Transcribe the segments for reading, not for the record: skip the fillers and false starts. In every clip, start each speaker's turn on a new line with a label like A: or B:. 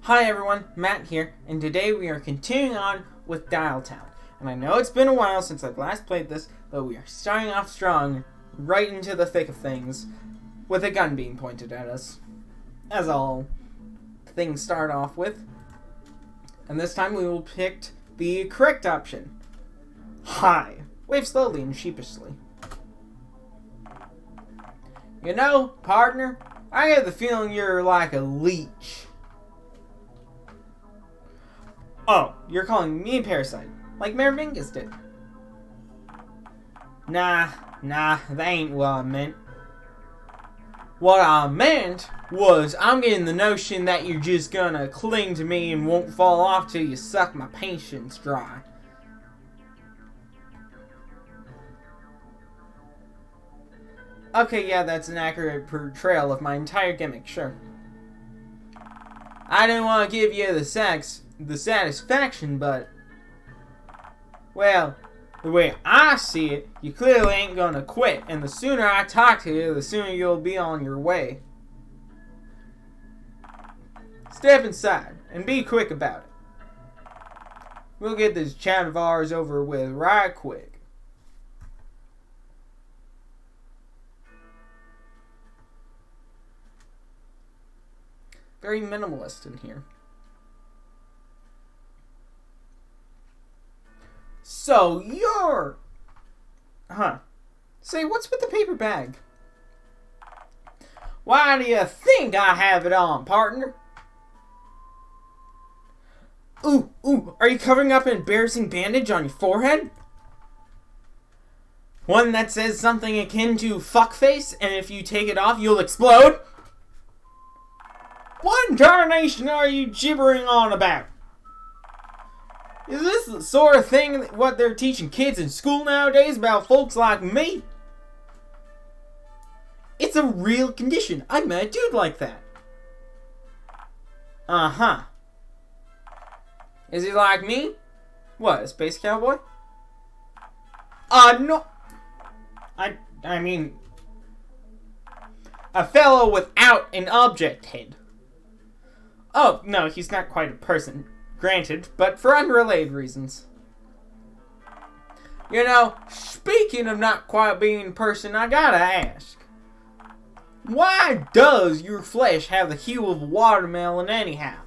A: Hi everyone, Matt here, and today we are continuing on with Dialtown. And I know it's been a while since I've last played this, but we are starting off strong, right into the thick of things, with a gun being pointed at us. As all things start off with. And this time we will pick the correct option. Hi. Wave slowly and sheepishly. You know, partner, I get the feeling you're like a leech. Oh, you're calling me a parasite, like Mayor Mingus did. Nah, that ain't what I meant. What I meant was I'm getting the notion that you're just gonna cling to me and won't fall off till you suck my patience dry. Okay, yeah, that's an accurate portrayal of my entire gimmick, sure. I didn't want to give you the satisfaction, but, well, the way I see it, you clearly ain't gonna quit, and the sooner I talk to you, the sooner you'll be on your way. Step inside, and be quick about it. We'll get this chat of ours over with right quick. Very minimalist in here. So you're... Say, what's with the paper bag? Why do you think I have it on, partner? Ooh, are you covering up an embarrassing bandage on your forehead? One that says something akin to fuckface, and if you take it off, you'll explode? What in tarnation are you gibbering on about? Is this the sort of thing what they're teaching kids in school nowadays about folks like me? It's a real condition. I met a dude like that. Uh-huh. Is he like me? What, a space cowboy? No. I mean... a fellow without an object head. Oh, no, he's not quite a person. Granted, but for unrelated reasons. You know, speaking of not quite being a person, I gotta ask. Why does your flesh have the hue of a watermelon anyhow?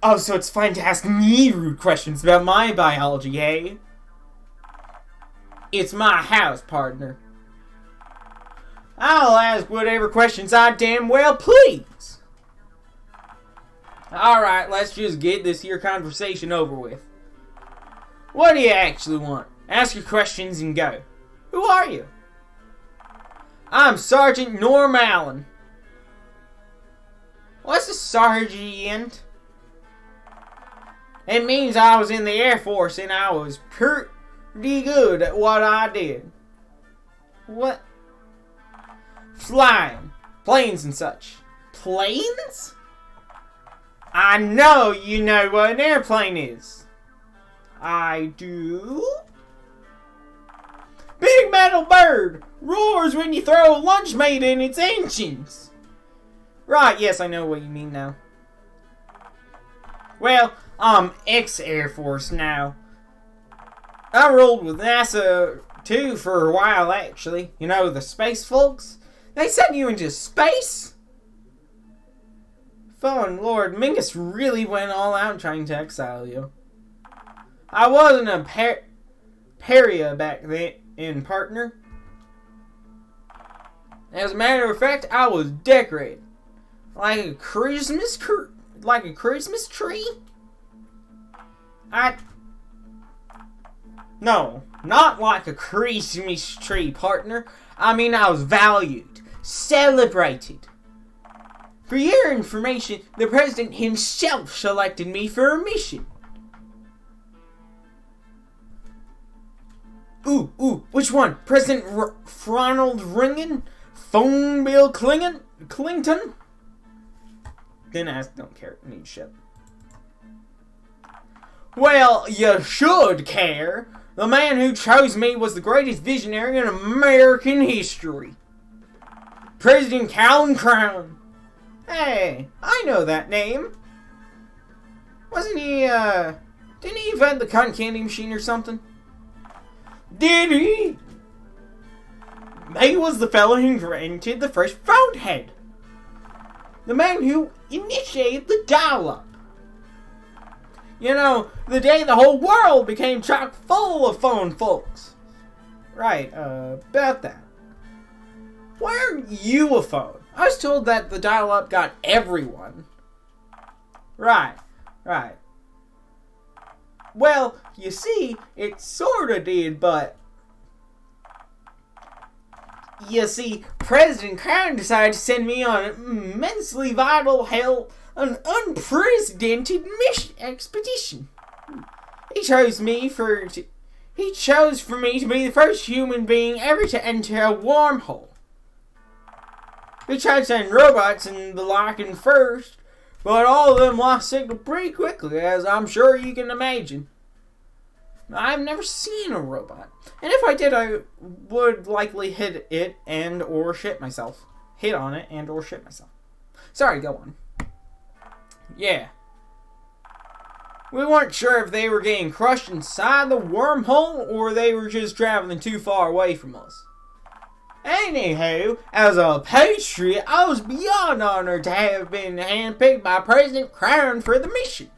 A: Oh, so it's fine to ask me rude questions about my biology, eh? It's my house, partner. I'll ask whatever questions I damn well please. Alright, let's just get this here conversation over with. What do you actually want? Ask your questions and go. Who are you? I'm Sergeant Norm Allen. What's a sergeant? It means I was in the Air Force and I was pretty good at what I did. What? Flying. Planes and such. Planes? I know you know what an airplane is. I do? Big metal bird. Roars when you throw a lunch meat in its engines. Right, yes, I know what you mean now. Well, I'm ex-Air Force now. I rolled with NASA too for a while, actually. You know, the space folks? They sent you into space? Fallen Lord, Mingus really went all out trying to exile you. I wasn't a pariah back then, partner. As a matter of fact, I was decorated. Like a Christmas tree? No, not like a Christmas tree, partner. I mean, I was valued. Celebrated. For your information, the president himself selected me for a mission. Ooh, which one? President Ronald Reagan? Phone Bill Clinton? Then I don't care. Need shit. Well, you should care. The man who chose me was the greatest visionary in American history. President Calvin Crown. Hey, I know that name. Wasn't he, didn't he invent the cotton candy machine or something? Did he? He was the fellow who invented the first phone head. The man who initiated the dial-up. You know, the day the whole world became chock full of phone folks. Right, about that. Why aren't you a phone? I was told that the dial-up got everyone. Right. Well, you see, it sorta did, but... You see, President Crown decided to send me on an immensely vital, an unprecedented expedition. He chose for me to be the first human being ever to enter a wormhole. We tried to send robots and the like in first, but all of them lost signal pretty quickly, as I'm sure you can imagine. I've never seen a robot, and if I did, I would likely hit it and or shit myself. Hit on it and or shit myself. Sorry, go on. Yeah. We weren't sure if they were getting crushed inside the wormhole or they were just traveling too far away from us. Anywho, as a patriot, I was beyond honored to have been handpicked by President Crown for the mission.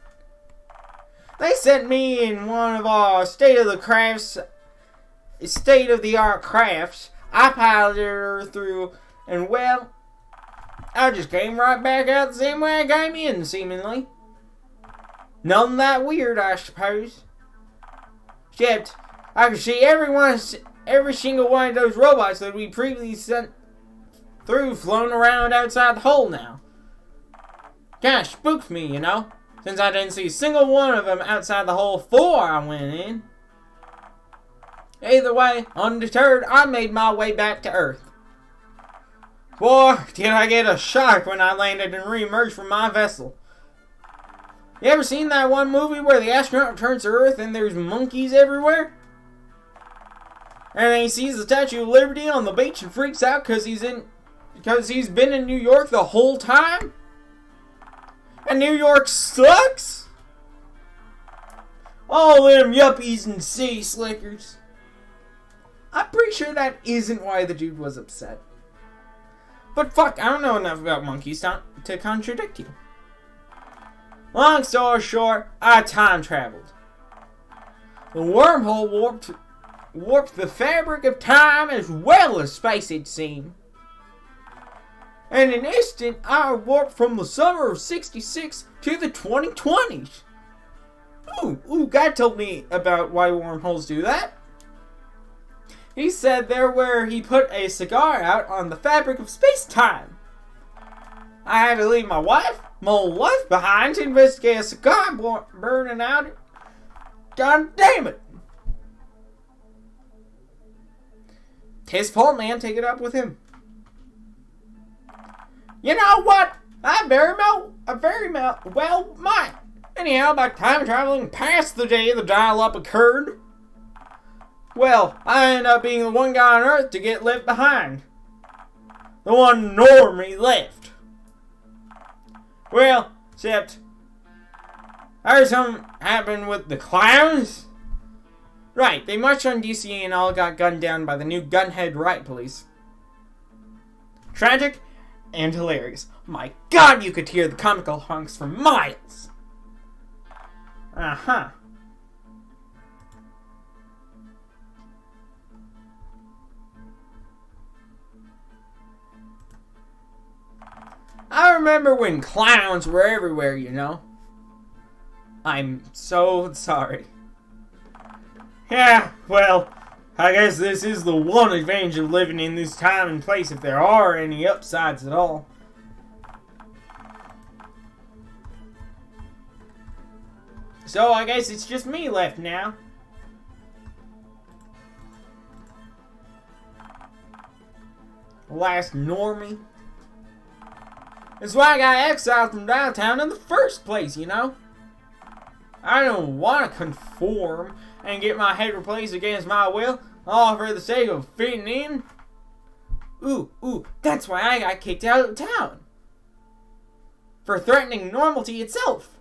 A: They sent me in one of our state-of-the-art crafts. I piloted her through, and well, I just came right back out the same way I came in, seemingly. Nothing that weird, I suppose. Except, I could see every single one of those robots that we previously sent through floating around outside the hole now. Kinda spooked me, you know, since I didn't see a single one of them outside the hole before I went in. Either way, undeterred, I made my way back to Earth. Boy, did I get a shock when I landed and re-emerged from my vessel. You ever seen that one movie where the astronaut returns to Earth and there's monkeys everywhere? And then he sees the Statue of Liberty on the beach and freaks out because he's been in New York the whole time? And New York sucks? All them yuppies and city slickers. I'm pretty sure that isn't why the dude was upset. But fuck, I don't know enough about monkeys to contradict you. Long story short, I time traveled. The wormhole warped the fabric of time as well as space, it seemed. In an instant, I warped from the summer of '66 to the 2020s. Ooh, God told me about why wormholes do that. He said they're where he put a cigar out on the fabric of space-time. I had to leave my old wife behind to investigate a cigar burning out. God damn it. His fault, man. Take it up with him. You know what? I very well might. Anyhow, by time traveling past the day the dial-up occurred, well, I ended up being the one guy on Earth to get left behind. The one normie left. Well, except I heard something happened with the clowns. Right, they marched on DC and all got gunned down by the new gunhead riot police. Tragic and hilarious. My God, you could hear the comical honks for miles. Uh-huh. I remember when clowns were everywhere, you know. I'm so sorry. Yeah, well, I guess this is the one advantage of living in this time and place, if there are any upsides at all. So I guess it's just me left now. Last normie. That's why I got exiled from Dialtown in the first place, you know? I don't want to conform and get my head replaced against my will, all for the sake of fitting in. Ooh, that's why I got kicked out of town. For threatening normality itself.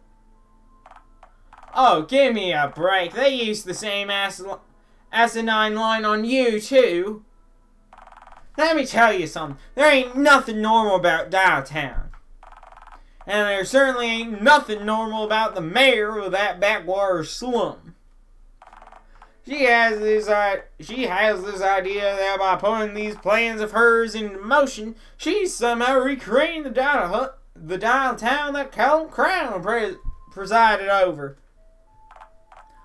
A: Oh, give me a break. They used the same asinine line on you, too. Let me tell you something. There ain't nothing normal about Dialtown. And there certainly ain't nothing normal about the mayor of that backwater slum. She has this idea that by putting these plans of hers into motion, she's somehow recreating the Dialtown that Calum Crown presided over.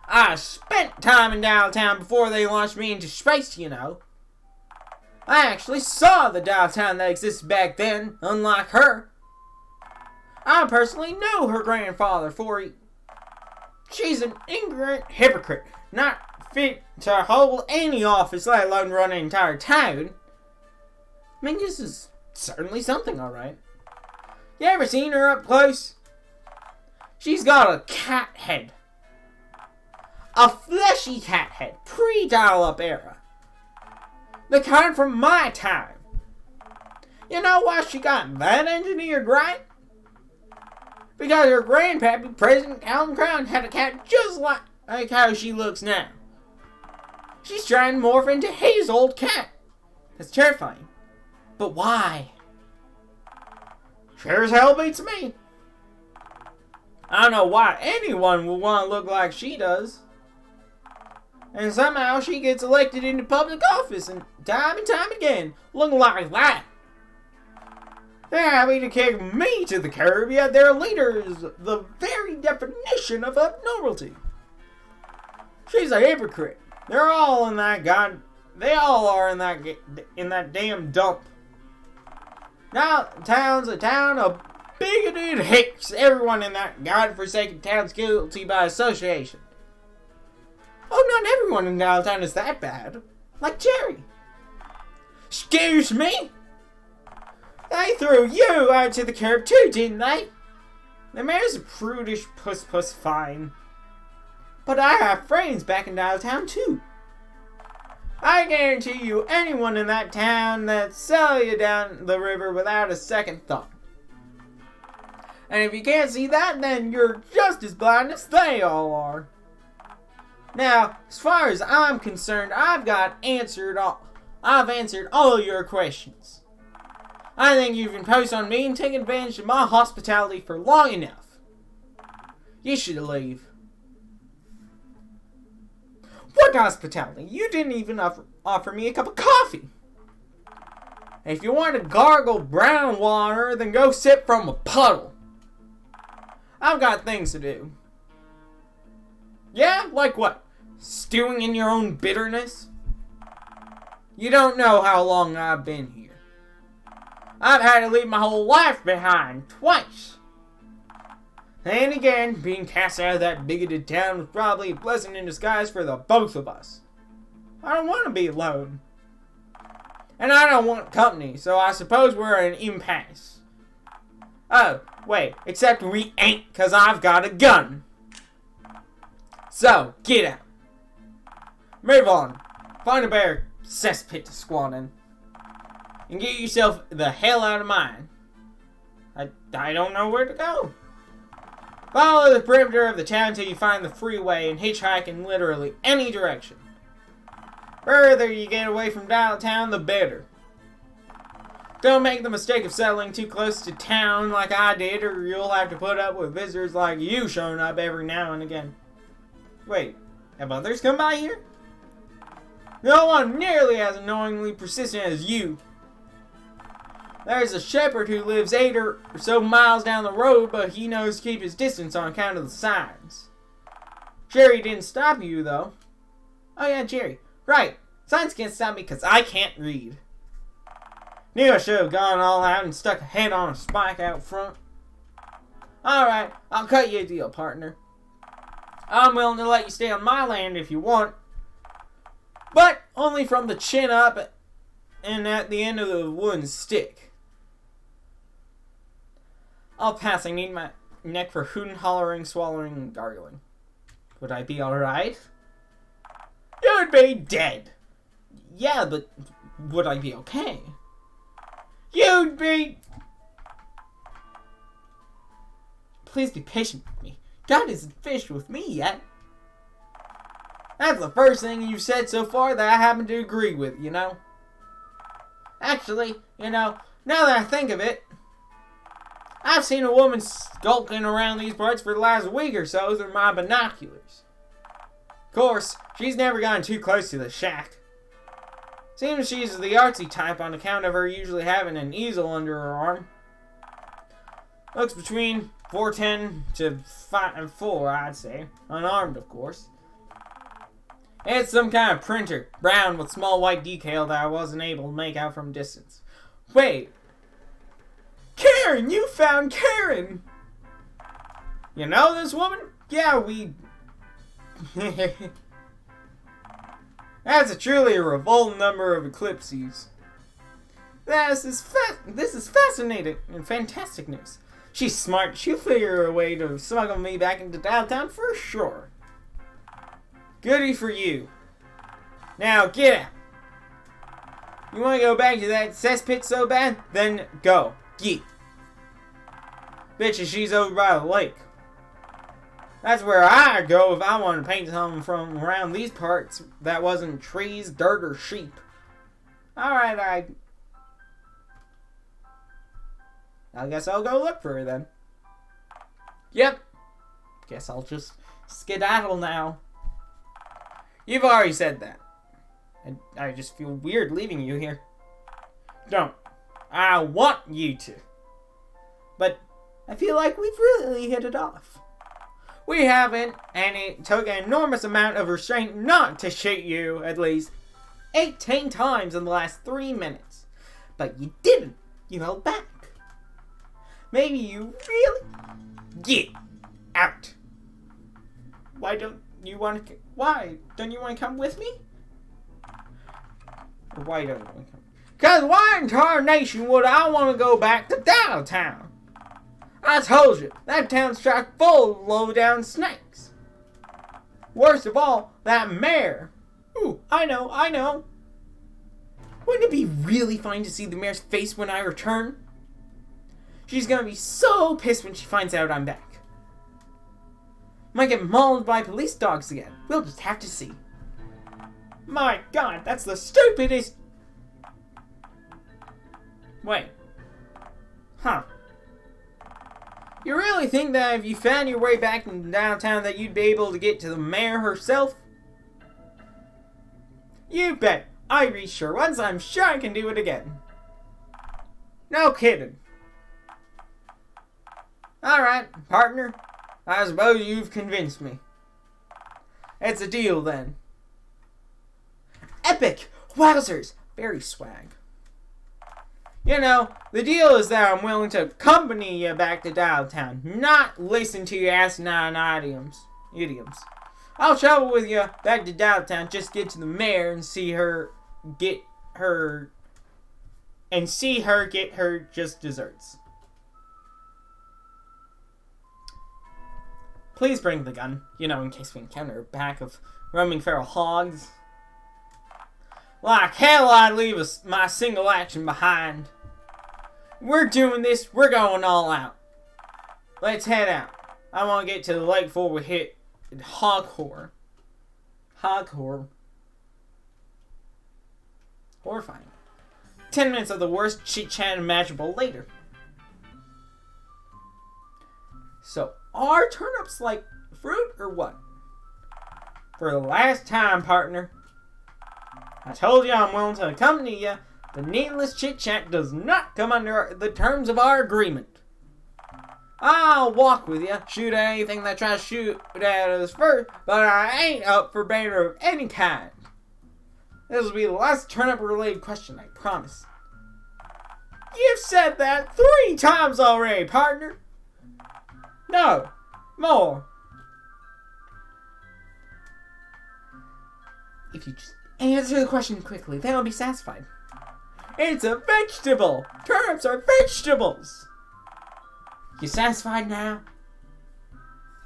A: I spent time in Dialtown before they launched me into space, you know. I actually saw the Dialtown that existed back then, unlike her. I personally knew her grandfather, for she's an ignorant hypocrite, not fit to hold any office, let alone run an entire town. I mean, this is certainly something, alright. You ever seen her up close? She's got a cat head. A fleshy cat head, pre-dial-up era. The kind from my time. You know why she got that engineered right? Because her grandpappy, President Calum Crown, had a cat just like how she looks now. She's trying to morph into his old cat. That's terrifying. But why? Sure as hell beats me. I don't know why anyone would want to look like she does. And somehow she gets elected into public office and time again, looking like that. They're happy to kick me to the curb, yet their leader is the very definition of abnormality. She's a hypocrite. They're all in that They all are in that damn dump. Now, town's a town of bigoted hicks. Everyone in that godforsaken town's guilty by association. Oh, not everyone in Dialtown is that bad. Like Jerry. Excuse me? They threw you out to the curb too, didn't they? The mayor's a prudish puss fine. But I have friends back in Dialtown too. I guarantee you anyone in that town that sell you down the river without a second thought. And if you can't see that, then you're just as blind as they all are. Now, as far as I'm concerned, I've answered all your questions. I think you've imposed on me and taken advantage of my hospitality for long enough. You should leave. What hospitality? You didn't even offer me a cup of coffee. If you want to gargle brown water, then go sip from a puddle. I've got things to do. Yeah? Like what? Stewing in your own bitterness? You don't know how long I've been here. I've had to leave my whole life behind twice. And again, being cast out of that bigoted town was probably a blessing in disguise for the both of us. I don't want to be alone. And I don't want company, so I suppose we're at an impasse. Oh, wait, except we ain't, 'cause I've got a gun. So, get out. Move on. Find a better cesspit to squat in. And get yourself the hell out of mine. I don't know where to go. Follow the perimeter of the town till you find the freeway and hitchhike in literally any direction. Further you get away from Dialtown, the better. Don't make the mistake of settling too close to town like I did, or you'll have to put up with visitors like you showing up every now and again. Wait, have others come by here? No one nearly as annoyingly persistent as you. There's a shepherd who lives 8 or so miles down the road, but he knows to keep his distance on account of the signs. Jerry didn't stop you, though. Oh yeah, Jerry. Right. Signs can't stop me because I can't read. Knew I should have gone all out and stuck a head on a spike out front. Alright, I'll cut you a deal, partner. I'm willing to let you stay on my land if you want. But only from the chin up and at the end of the wooden stick. I'll pass. I need my neck for hooting, hollering, swallowing, and gargling. Would I be alright? You would be dead. Yeah, but would I be okay? You'd be... Please be patient with me. God isn't finished with me yet. That's the first thing you've said so far that I happen to agree with, you know? Actually, you know, now that I think of it, I've seen a woman skulking around these parts for the last week or so through my binoculars. Of course, she's never gotten too close to the shack. Seems she's the artsy type on account of her usually having an easel under her arm. Looks between 4'10" to 5'4", I'd say. Unarmed, of course. It's some kind of printer, brown with small white decal that I wasn't able to make out from distance. Wait. Karen! You found Karen! You know this woman? Yeah, we... That's truly a revolting number of eclipses. This is fascinating and fantastic news. She's smart. She'll figure a way to smuggle me back into Dialtown for sure. Goody for you. Now get out. You want to go back to that cesspit so bad? Then go. Yeet. Bitch, she's over by the lake. That's where I go if I want to paint something from around these parts that wasn't trees, dirt, or sheep. Alright, I guess I'll go look for her then. Yep. Guess I'll just skedaddle now. You've already said that. And I just feel weird leaving you here. Don't. I want you to. But I feel like we've really hit it off. We haven't, and it took an enormous amount of restraint not to shoot you at least 18 times in the last 3 minutes. But you didn't. You held back. Maybe you really... Get out. Why don't you want to come with me? Or why don't you want to come? Because why in tarnation would I want to go back to Dialtown? I told you, that town's chock full of low-down snakes. Worst of all, that mare. Ooh, I know. Wouldn't it be really fun to see the mare's face when I return? She's gonna be so pissed when she finds out I'm back. Might get mauled by police dogs again. We'll just have to see. My God, that's the stupidest... Wait. Huh. You really think that if you found your way back in downtown that you'd be able to get to the mayor herself? You bet. I reached her once. I'm sure I can do it again. No kidding. Alright, partner. I suppose you've convinced me. It's a deal then. Epic! Wowzers! Very swag. You know, the deal is that I'm willing to accompany you back to Dialtown, not listen to your asinine idioms. I'll travel with you back to Dialtown, just get to the mayor and see her get her just desserts. Please bring the gun, you know, in case we encounter a pack of roaming feral hogs. Like hell I'd leave my single action behind. We're doing this, we're going all out. Let's head out. I want to get to the lake before we hit Hoghorn. Horrifying. 10 minutes of the worst chit-chat imaginable later. So, are turnips like fruit or what? For the last time, partner. I told you I'm willing to accompany you. The needless chit-chat does not come under the terms of our agreement. I'll walk with you, shoot at anything that tries to shoot at us first, but I ain't up for banter of any kind. This will be the last turnip-related question, I promise. You've said that 3 times already, partner. No, more. If you just answer the question quickly, then I'll be satisfied. It's a vegetable! Turnips are vegetables! You satisfied now?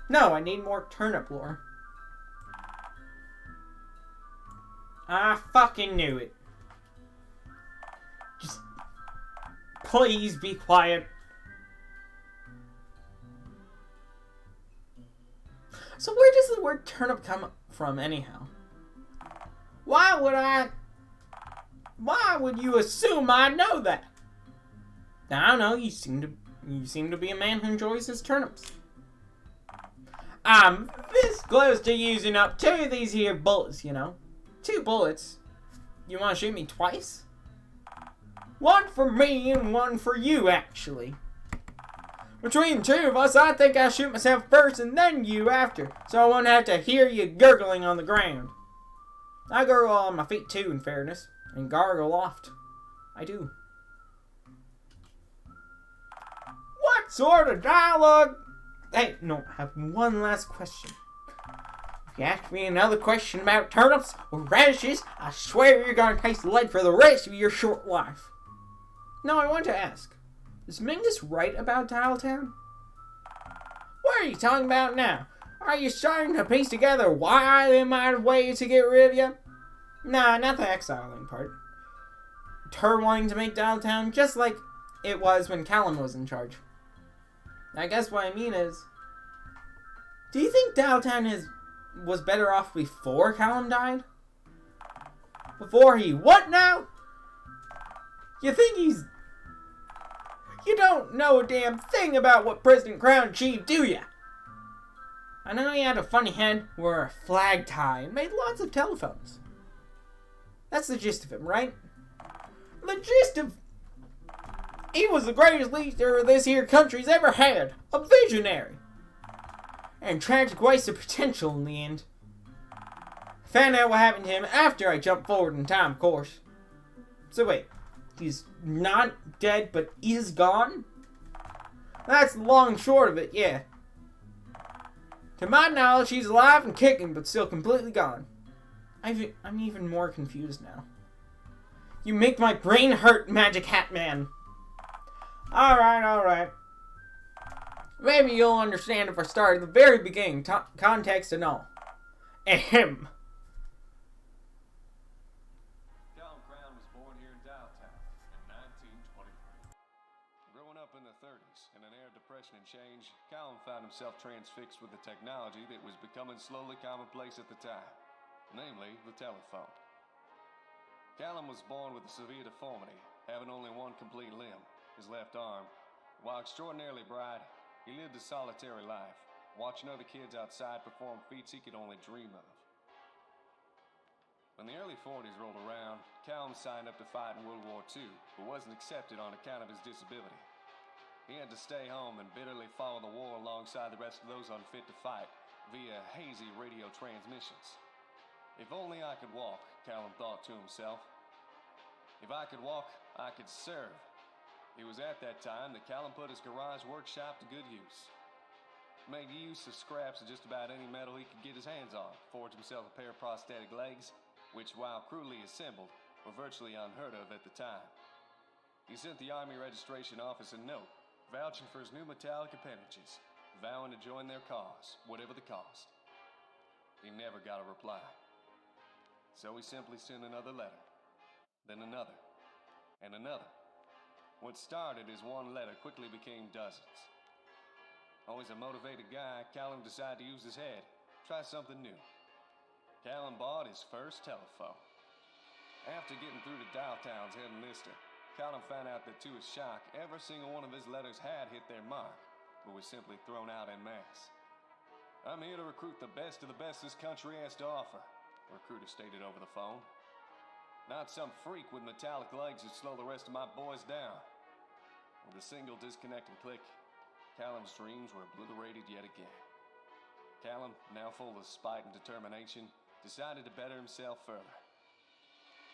A: No, I need more turnip lore. I fucking knew it. Just Please be quiet. So where does the word turnip come from anyhow? Why would you assume I know that? I don't know, you seem to be a man who enjoys his turnips. I'm this close to using up 2 of these here bullets, you know. 2 bullets. You want to shoot me twice? 1 for me and 1 for you, actually. Between the 2 of us, I think I'll shoot myself first and then you after, so I won't have to hear you gurgling on the ground. I gurgle on my feet too, in fairness, and gargle oft. I do. What sort of dialogue? Hey, no, I have one last question. If you ask me another question about turnips or radishes, I swear you're gonna taste lead for the rest of your short life. No, I want to ask. Is Mingus right about Dialtown? What are you talking about now? Are you starting to piece together why they might have waited to get rid of you? Nah, not the exiling part. Her wanting to make Dialtown just like it was when Callum was in charge. I guess what I mean is, do you think Dialtown was better off before Callum died? Before he what now? You think he's... You don't know a damn thing about what President Crown achieved, do ya? I know he had a funny head, wore a flag tie, and made lots of telephones. That's the gist of him, right? The gist of... He was the greatest leader this here country's ever had. A visionary. And tragic waste of potential in the end. Found out what happened to him after I jumped forward in time, of course. So wait, he's not dead but is gone? That's the long and short of it, yeah. To my knowledge, he's alive and kicking, but still completely gone. I'm even more confused now. You make my brain hurt, Magic Hat Man. Alright. Maybe you'll understand if I start at the very beginning, context and all. Ahem.
B: Callum Crown was born here in Dialtown in 1923. Growing up in the 30s, in an era of depression and change, Callum found himself transfixed with the technology that was becoming slowly commonplace at the time, namely the telephone. Callum was born with a severe deformity, having only one complete limb, his left arm. While extraordinarily bright, he lived a solitary life, watching other kids outside perform feats he could only dream of. When the early 40s rolled around, Callum signed up to fight in World War II, but wasn't accepted on account of his disability. He had to stay home and bitterly follow the war alongside the rest of those unfit to fight via hazy radio transmissions. If only I could walk, Callum thought to himself. If I could walk, I could serve. It was at that time that Callum put his garage workshop to good use. Made use of scraps of just about any metal he could get his hands on, forged himself a pair of prosthetic legs, which, while crudely assembled, were virtually unheard of at the time. He sent the Army Registration Office a note, vouching for his new metallic appendages, vowing to join their cause, whatever the cost. He never got a reply. So he simply sent another letter, then another, and another. What started as one letter quickly became dozens. Always a motivated guy, Callum decided to use his head, try something new. Callum bought his first telephone. After getting through to Dialtown's head enlister, Callum found out that to his shock, every single one of his letters had hit their mark, but was simply thrown out en masse. I'm here to recruit the best of the best this country has to offer, the recruiter stated over the phone. Not some freak with metallic legs who'd slow the rest of my boys down. With a single disconnecting click, Callum's dreams were obliterated yet again. Callum, now full of spite and determination, decided to better himself further.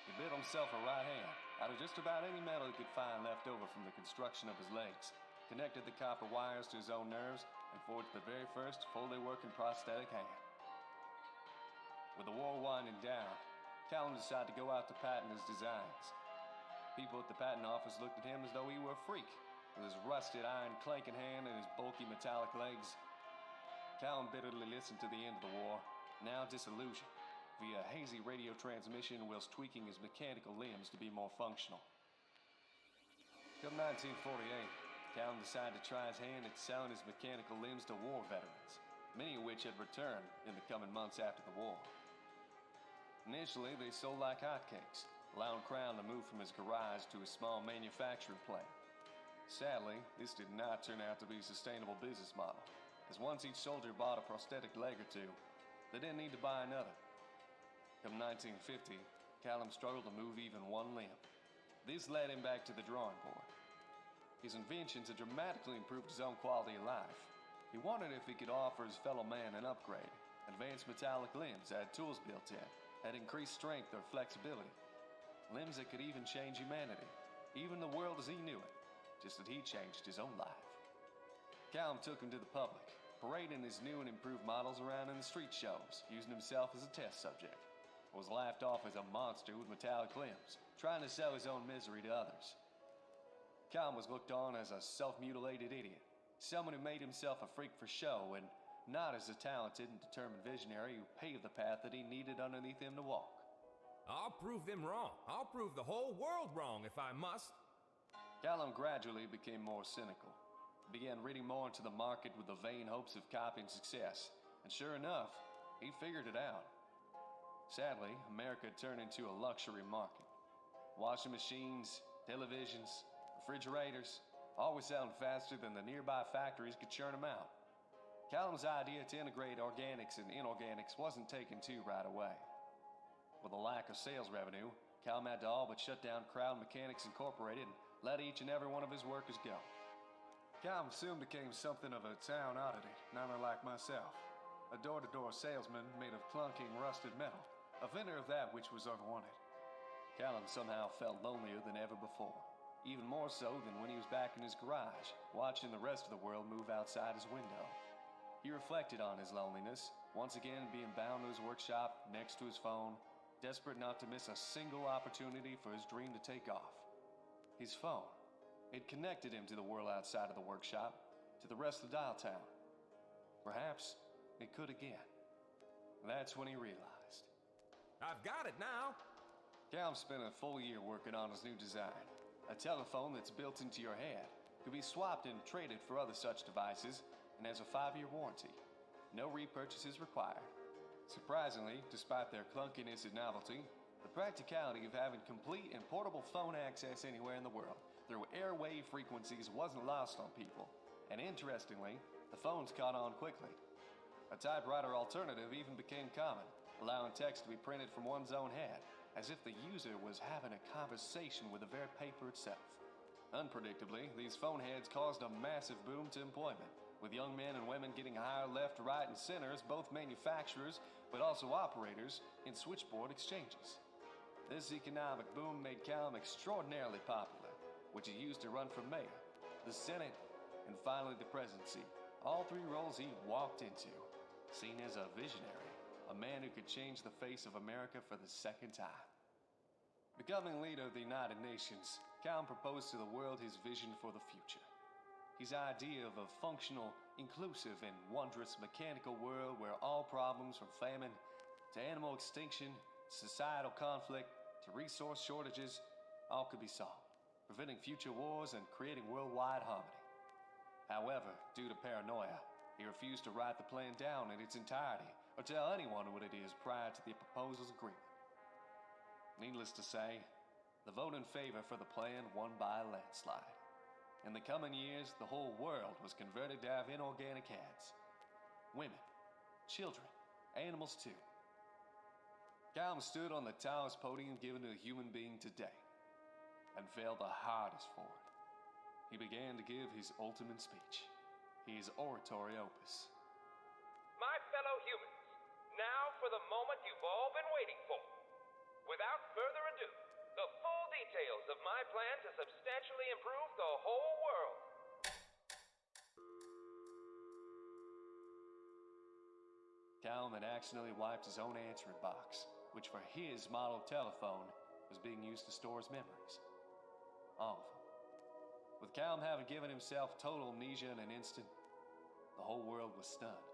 B: He built himself a right hand out of just about any metal he could find left over from the construction of his legs, connected the copper wires to his own nerves, and forged the very first fully working prosthetic hand. With the war winding down, Callum decided to go out to patent his designs. People at the patent office looked at him as though he were a freak, with his rusted iron clanking hand and his bulky metallic legs. Callum bitterly listened to the end of the war, now disillusioned, via hazy radio transmission whilst tweaking his mechanical limbs to be more functional. Come 1948, Callum decided to try his hand at selling his mechanical limbs to war veterans, many of which had returned in the coming months after the war. Initially, they sold like hotcakes, allowing Crown to move from his garage to his small manufacturing plant. Sadly, this did not turn out to be a sustainable business model, as once each soldier bought a prosthetic leg or two, they didn't need to buy another. Come 1950, Callum struggled to move even one limb. This led him back to the drawing board. His inventions had dramatically improved his own quality of life. He wondered if he could offer his fellow man an upgrade. Advanced metallic limbs had tools built in, had increased strength or flexibility. Limbs that could even change humanity, even the world as he knew it, just that he changed his own life. Callum took him to the public, parading his new and improved models around in the street shows, using himself as a test subject. Was laughed off as a monster with metallic limbs, trying to sell his own misery to others. Callum was looked on as a self-mutilated idiot, someone who made himself a freak for show, and not as a talented and determined visionary who paved the path that he needed underneath him to walk.
C: I'll prove them wrong. I'll prove the whole world wrong if I must.
B: Callum gradually became more cynical. He began reading more into the market with the vain hopes of copying success, and sure enough, he figured it out. Sadly, America had turned into a luxury market. Washing machines, televisions, refrigerators, all were selling faster than the nearby factories could churn them out. Callum's idea to integrate organics and inorganics wasn't taken to right away. With a lack of sales revenue, Callum had to all but shut down Crowd Mechanics Incorporated and let each and every one of his workers go. Callum soon became something of a town oddity, not unlike myself. A door-to-door salesman made of clunking rusted metal, a vendor of that which was unwanted. Callum somehow felt lonelier than ever before, even more so than when he was back in his garage, watching the rest of the world move outside his window. He reflected on his loneliness, once again being bound to his workshop, next to his phone, desperate not to miss a single opportunity for his dream to take off. His phone. It connected him to the world outside of the workshop, to the rest of Dialtown. Perhaps it could again. That's when he realized.
C: I've got it now.
B: Callum spent a full year working on his new design. A telephone that's built into your head, could be swapped and traded for other such devices, and has a 5-year warranty. No repurchases required. Surprisingly, despite their clunkiness and novelty, the practicality of having complete and portable phone access anywhere in the world through airwave frequencies wasn't lost on people, and interestingly, the phones caught on quickly. A typewriter alternative even became common, allowing text to be printed from one's own head, as if the user was having a conversation with the very paper itself. Unpredictably, these phone heads caused a massive boom to employment, with young men and women getting hired left, right, and center as both manufacturers, but also operators in switchboard exchanges. This economic boom made Callum extraordinarily popular, which he used to run for mayor, the Senate, and finally the presidency, all 3 roles he walked into, seen as a visionary, a man who could change the face of America for the second time. Becoming leader of the United Nations, Callum proposed to the world his vision for the future. His idea of a functional, inclusive, and wondrous mechanical world where all problems from famine to animal extinction, societal conflict to resource shortages, all could be solved, preventing future wars and creating worldwide harmony. However, due to paranoia, he refused to write the plan down in its entirety or tell anyone what it is prior to the proposal's agreement. Needless to say, the vote in favor for the plan won by a landslide. In the coming years, the whole world was converted to have inorganic heads. Women, children, animals too. Callum stood on the tallest podium given to a human being today, and failed the hardest for it. He began to give his ultimate speech, his oratory opus.
D: My fellow humans, now for the moment you've all been waiting for. Without further ado, the full details of my plan to substantially improve the whole world.
B: Callum had accidentally wiped his own answering box, which for his model telephone was being used to store his memories. All of them. With Callum having given himself total amnesia in an instant, the whole world was stunned.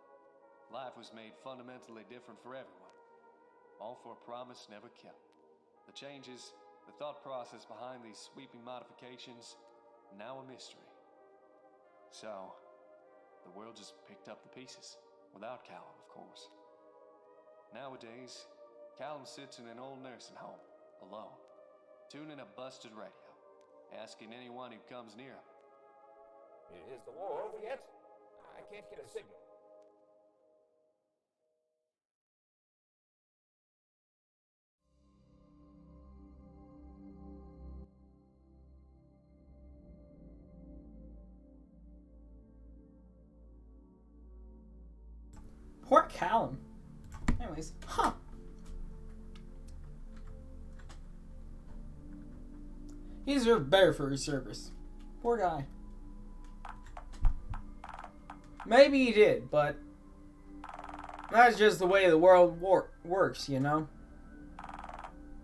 B: Life was made fundamentally different for everyone, all for a promise never kept. The changes, the thought process behind these sweeping modifications, now a mystery. So, the world just picked up the pieces, without Callum, of course. Nowadays, Callum sits in an old nursing home, alone, tuning a busted radio, asking anyone who comes near him.
C: Is the war over yet? I can't get a signal.
A: Poor Callum. Anyways, he deserved better for his service. Poor guy. Maybe he did, but that's just the way the world works, you know?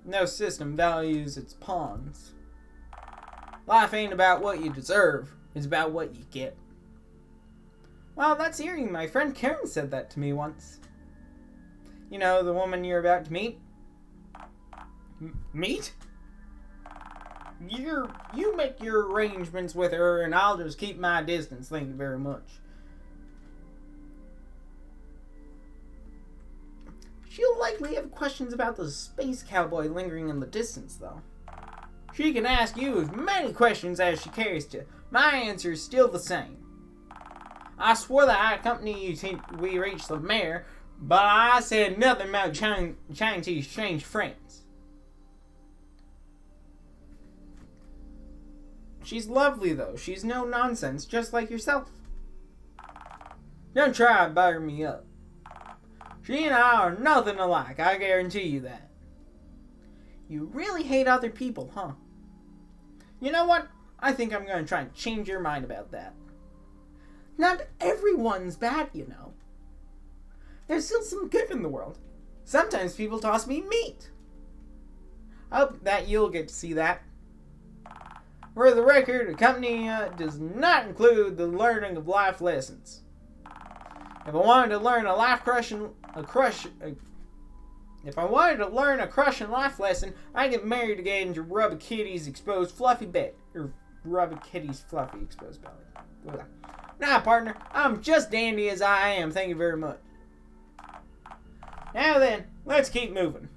A: No system values its pawns. Life ain't about what you deserve, it's about what you get. Well, that's eerie. My friend Karen said that to me once. You know, the woman you're about to meet? Meet? You make your arrangements with her and I'll just keep my distance, thank you very much. She'll likely have questions about the space cowboy lingering in the distance, though. She can ask you as many questions as she cares to. My answer is still the same. I swore that I accompany you till we reach the mayor, but I said nothing about trying to exchange friends. She's lovely, though. She's no nonsense, just like yourself. Don't try to butter me up. She and I are nothing alike, I guarantee you that. You really hate other people, huh? You know what? I think I'm going to try and change your mind about that. Not everyone's bad, you know. There's still some good in the world. Sometimes people toss me meat. I hope that you'll get to see that. For the record, accompanying does not include the learning of life lessons. If I wanted to learn a crushing life lesson, I'd get married again to rub a kitty's exposed fluffy belly. Or rub a kitty's fluffy exposed belly. Blah. Nah, partner, I'm just dandy as I am, thank you very much. Now then, let's keep moving.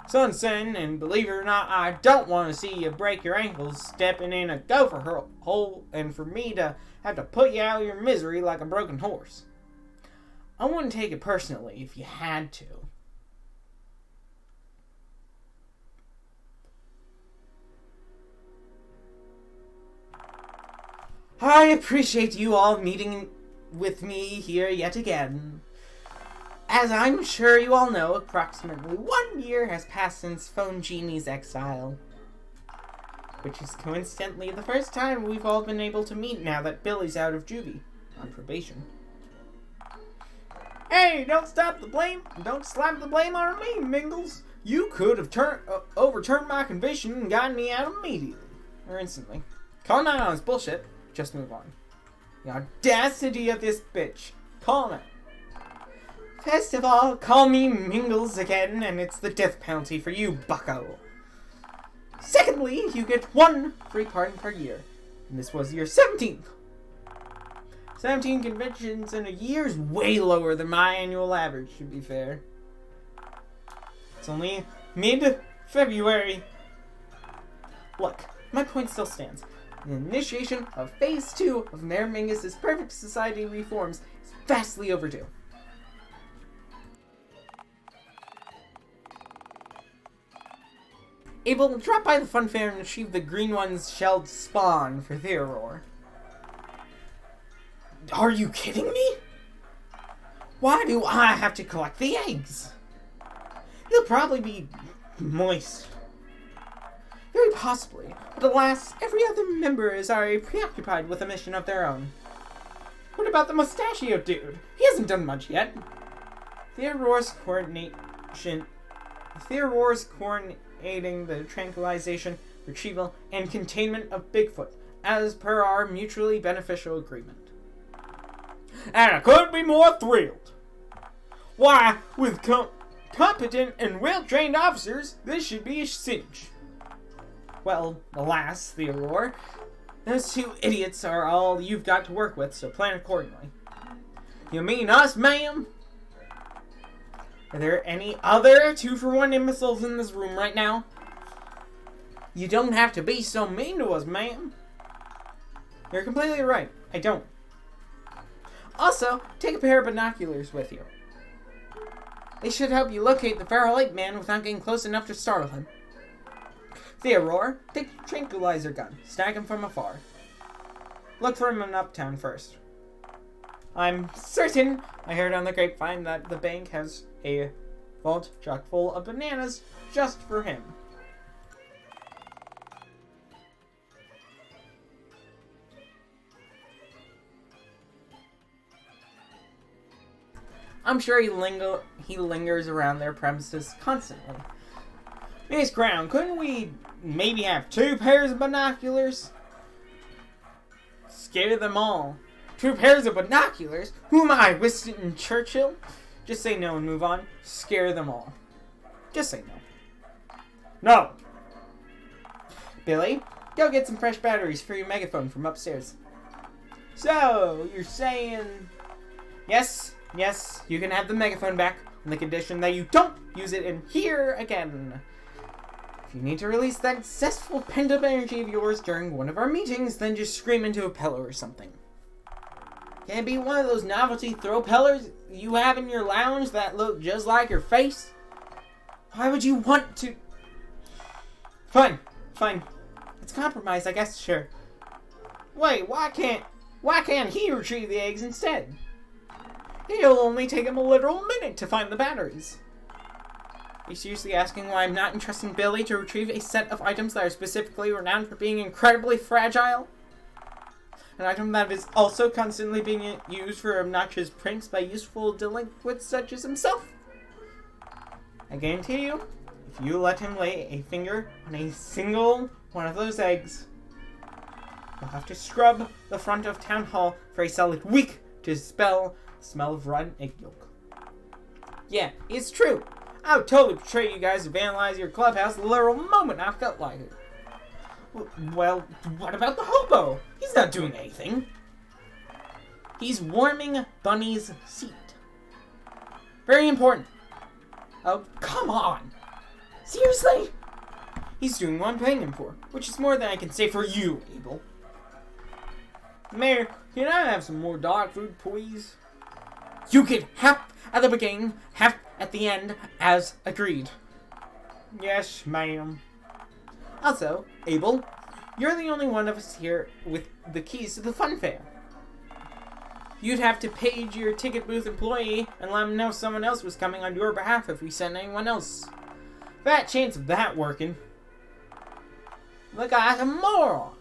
A: Sun's setting, and believe it or not, I don't want to see you break your ankles stepping in a gopher hole and for me to have to put you out of your misery like a broken horse. I wouldn't take it personally if you had to. I appreciate you all meeting with me here yet again. As I'm sure you all know, approximately 1 year has passed since Phone Genie's exile. Which is coincidentally the first time we've all been able to meet now that Billy's out of juvie, on probation. Hey, don't slap the blame on me, Mingles. You could have overturned my conviction and gotten me out immediately. Or instantly. Call 9 is bullshit. Just move on. The audacity of this bitch. Call it. First of all, call me Mingles again, and it's the death penalty for you, bucko. Secondly, you get 1 free pardon per year. And this was your 17th. 17 convictions in a year is way lower than my annual average, to be fair. It's only mid-February. Look, my point still stands. The initiation of Phase 2 of Mayor Mingus's Perfect Society reforms is vastly overdue. Abel, drop by the fun fair and retrieve the green one's shelled spawn for Theorore. Are you kidding me? Why do I have to collect the eggs? They'll probably be moist. Very possibly, but alas, every other member is already preoccupied with a mission of their own. What about the mustachio dude? He hasn't done much yet. Theorore's coordinating the tranquilization, retrieval, and containment of Bigfoot, as per our mutually beneficial agreement. And I couldn't be more thrilled. Why, with competent and well-trained officers, this should be a cinch. Well, alas, Theodore, those two idiots are all you've got to work with, so plan accordingly. You mean us, ma'am? Are there any other 2-for-1 imbeciles in this room right now? You don't have to be so mean to us, ma'am. You're completely right. I don't. Also, take a pair of binoculars with you. They should help you locate the feral ape man without getting close enough to startle him. Theodore, take your tranquilizer gun. Snag him from afar. Look for him in Uptown first. I'm certain I heard on the grapevine that the bank has a vault chock full of bananas just for him. I'm sure he lingers around their premises constantly. Miss Crown, couldn't we maybe have 2 pairs of binoculars? Scare them all. 2 pairs of binoculars? Who am I, Winston Churchill? Just say no and move on. Scare them all. Just say no. No! Billy, go get some fresh batteries for your megaphone from upstairs. So, you're saying... Yes, you can have the megaphone back on the condition that you don't use it in here again. If you need to release that zestful pent-up energy of yours during one of our meetings, then just scream into a pillow or something. Can it be one of those novelty throw pillows you have in your lounge that look just like your face? Why would you want to... Fine. It's compromise, I guess, sure. Wait, why can't he retrieve the eggs instead? It'll only take him a literal minute to find the batteries. Are you seriously asking why I'm not entrusting Billy to retrieve a set of items that are specifically renowned for being incredibly fragile? An item that is also constantly being used for obnoxious pranks by useful delinquents such as himself? I guarantee you, if you let him lay a finger on a single one of those eggs, you'll have to scrub the front of Town Hall for a solid week to dispel the smell of rotten egg yolk. Yeah, it's true. I would totally betray you guys to vandalize your clubhouse the literal moment I felt like it. Well, what about the hobo? He's not doing anything. He's warming Bunny's seat. Very important. Oh, come on. Seriously? He's doing what I'm paying him for, which is more than I can say for you, Abel. Mayor, can I have some more dog food, please? You get half at the beginning, half at the end, as agreed. Yes, ma'am. Also, Abel, you're the only one of us here with the keys to the fun fair. You'd have to page your ticket booth employee and let him know someone else was coming on your behalf if we sent anyone else. Fat chance of that working. The guy's a moron.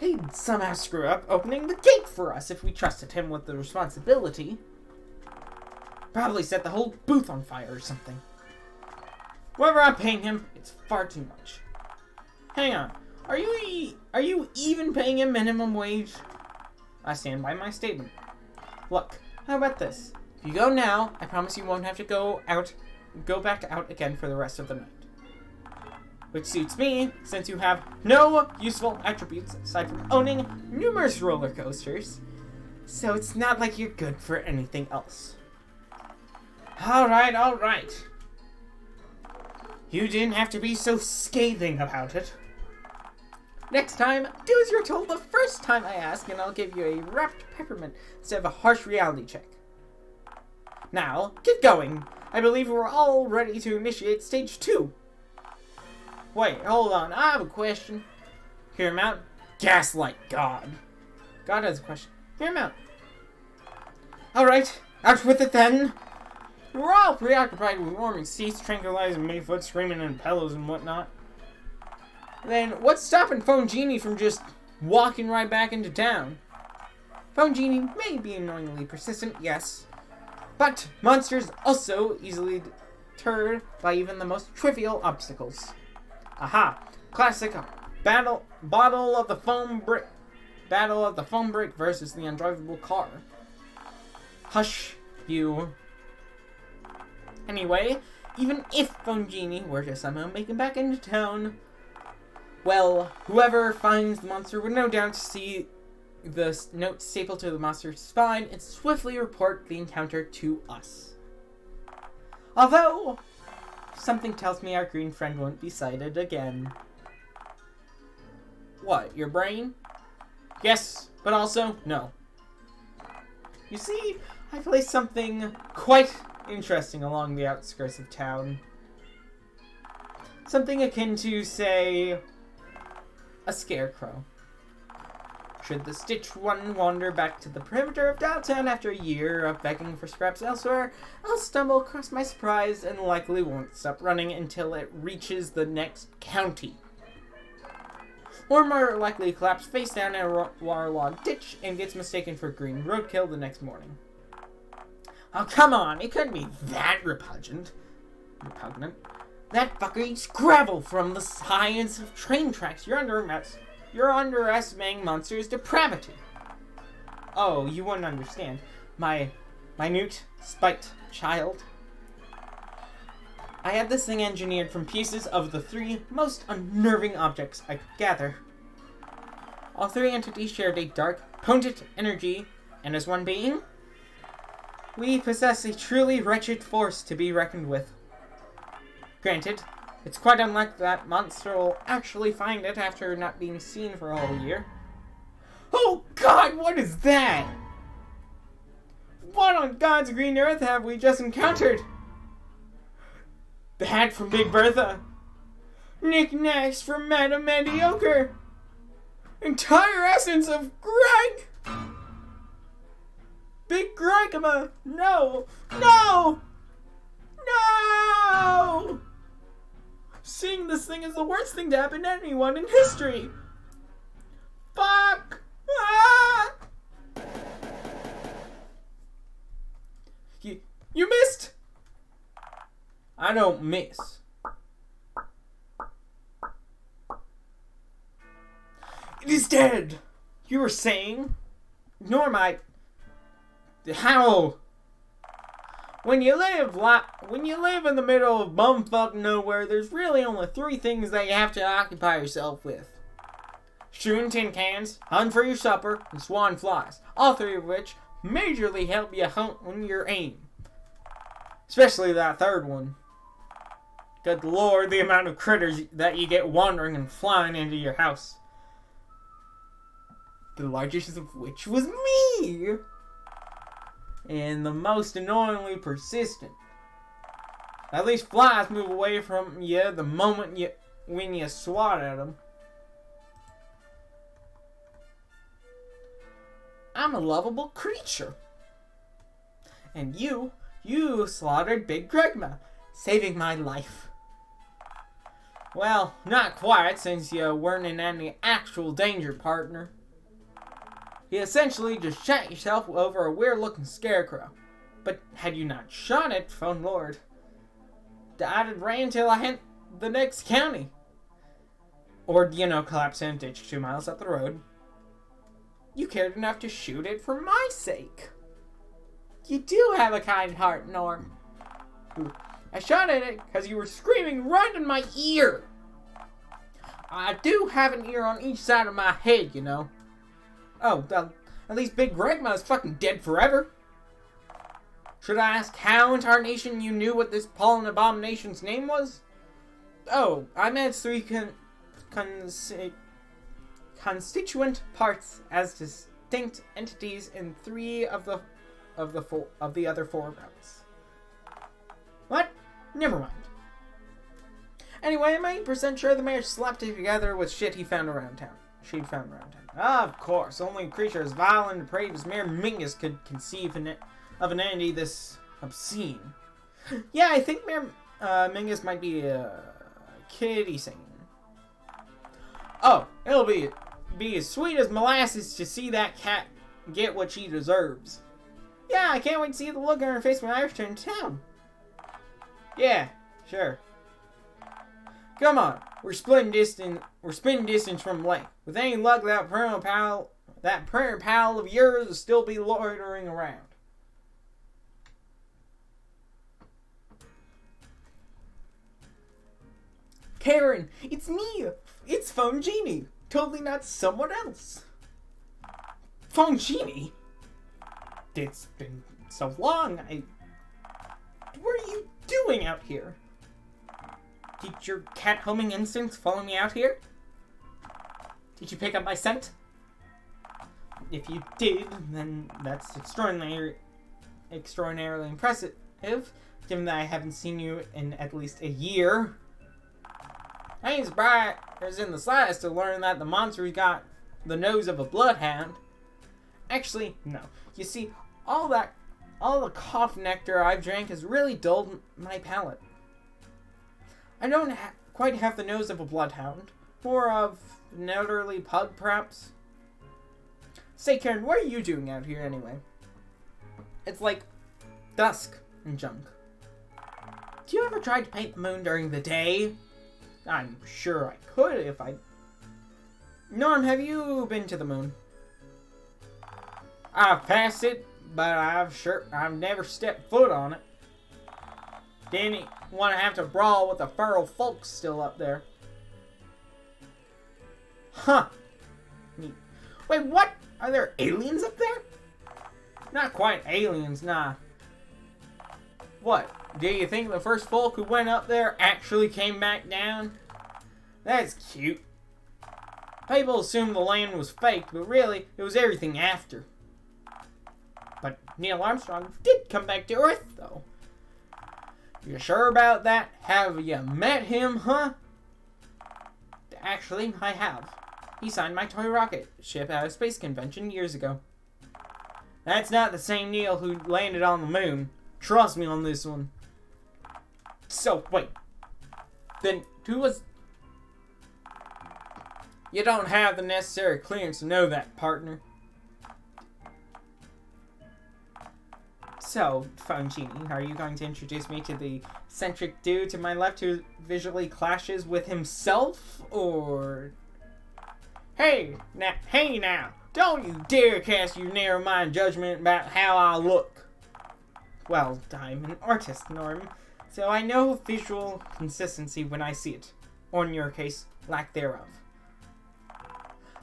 A: He'd somehow screw up opening the gate for us if we trusted him with the responsibility. Probably set the whole booth on fire or something. Whatever I'm paying him, it's far too much. Hang on. Are you even paying him minimum wage? I stand by my statement. Look, how about this? If you go now, I promise you won't have to go back out again for the rest of the night. Which suits me, since you have no useful attributes aside from owning numerous roller coasters. So it's not like you're good for anything else. Alright. You didn't have to be so scathing about it. Next time, do as you're told the first time I ask, and I'll give you a wrapped peppermint instead of a harsh reality check. Now, get going. I believe we're all ready to initiate stage 2. Wait, hold on. I have a question. Hear him out. Gaslight God. God has a question. Hear him out. Alright, out with it then. We're all preoccupied with warming seats, tranquilizing Mayfoot, screaming in pillows and whatnot. Then, what's stopping Phone Genie from just walking right back into town? Phone Genie may be annoyingly persistent, yes. But monsters also easily deterred by even the most trivial obstacles. Aha! Classic battle of the foam brick versus the undrivable car. Hush, you. Anyway, even if Phone Genie were to somehow make it back into town, Well, whoever finds the monster would no doubt see the note stapled to the monster's spine and swiftly report the encounter to us. Although, something tells me our green friend won't be sighted again. What, your brain? Yes, but also no. You see, I placed something quite interesting along the outskirts of town. Something akin to, say, a scarecrow. Should the Stitch one wander back to the perimeter of Dialtown after a year of begging for scraps elsewhere, I'll stumble across my surprise and likely won't stop running until it reaches the next county. Or more likely collapse face down in a waterlogged ditch and gets mistaken for green roadkill the next morning. Oh, come on, it couldn't be that repugnant. That fucker eats gravel from the science of train tracks. You're underestimating monsters' depravity. Oh, you wouldn't understand. My minute spite child. I had this thing engineered from pieces of the 3 most unnerving objects I could gather. All 3 entities shared a dark, potent energy, and as one being, we possess a truly wretched force to be reckoned with. Granted, it's quite unlikely that monster will actually find it after not being seen for a whole year. Oh God, what is that? What on God's green earth have we just encountered? The hat from Big Bertha. Knickknacks from Madame Mediocre. Entire essence of Greg! Big Gregema! No! No! No! Seeing this thing is the worst thing to happen to anyone in history. Fuck! Ah! You missed! I don't miss. It is dead! You were saying? Nor my... How? When you live in the middle of bumfuck nowhere, there's really only 3 things that you have to occupy yourself with. Shooting tin cans, hunt for your supper, and swan flies. All 3 of which majorly help you hone your aim. Especially that 3rd one. Good lord, the amount of critters that you get wandering and flying into your house. The largest of which was me! And the most annoyingly persistent. At least flies move away from you the moment when you swat at them. I'm a lovable creature. And you slaughtered Big Gregma, saving my life. Well, not quite, since you weren't in any actual danger, partner. You essentially just shot yourself over a weird-looking scarecrow. But had you not shot it, phone lord, I'd have ran till I hit the next county. Or, collapse in a ditch 2 miles up the road. You cared enough to shoot it for my sake. You do have a kind heart, Norm. I shot at it because you were screaming right in my ear. I do have an ear on each side of my head, Oh, at least Big Gregma is fucking dead forever. Should I ask how in tarnation you knew what this pollen abomination's name was? Oh, I meant 3 constituent parts as distinct entities in 3 of the other 4 routes. What? Never mind. Anyway, I'm 80% sure the mayor slapped it together with shit she'd found around town. Of course, only a creature as vile and depraved as Mayor Mingus could conceive of an entity this obscene. Yeah, I think Mayor Mingus might be a kitty singing. Oh, it'll be as sweet as molasses to see that cat get what she deserves. Yeah, I can't wait to see the look on her face when I return to town. Yeah, sure. Come on, we're splitting distance from lake. With any luck, that prayer pal of yours will still be loitering around. Karen, it's me, It's Phone Genie. Totally not someone else. Phone Genie? It's been so long. What are you doing out here? Did your cat homing instincts follow me out here? Did you pick up my scent? If you did, then that's extraordinarily impressive, given that I haven't seen you in at least a year. I ain't surprised in the slightest to learn that the monster's got the nose of a bloodhound. Actually, no. You see, all the cough nectar I've drank has really dulled my palate. I don't quite have the nose of a bloodhound. More of an elderly pug, perhaps? Say, Karen, what are you doing out here anyway? It's like dusk and junk. Do you ever try to paint the moon during the day? I'm sure I could if I... Norm, have you been to the moon? I've passed it, but I've never stepped foot on it. Didn't want to have to brawl with the feral folks still up there. Huh. Wait, what? Are there aliens up there? Not quite aliens, nah. What? Do you think the first folk who went up there actually came back down? That's cute. People assumed the land was faked, but really, it was everything after. But Neil Armstrong did come back to Earth, though. You sure about that? Have you met him, huh? Actually, I have. He signed my toy rocket ship at a space convention years ago. That's not the same Neil who landed on the moon. Trust me on this one. So, wait. Then, who was... You don't have the necessary clearance to know that, partner. So, Phone Genie, are you going to introduce me to the eccentric dude to my left who visually clashes with himself, or... Hey now, don't you dare cast your narrow-minded judgment about how I look. Well, I'm an artist, Norm, so I know visual consistency when I see it, or in your case, lack thereof.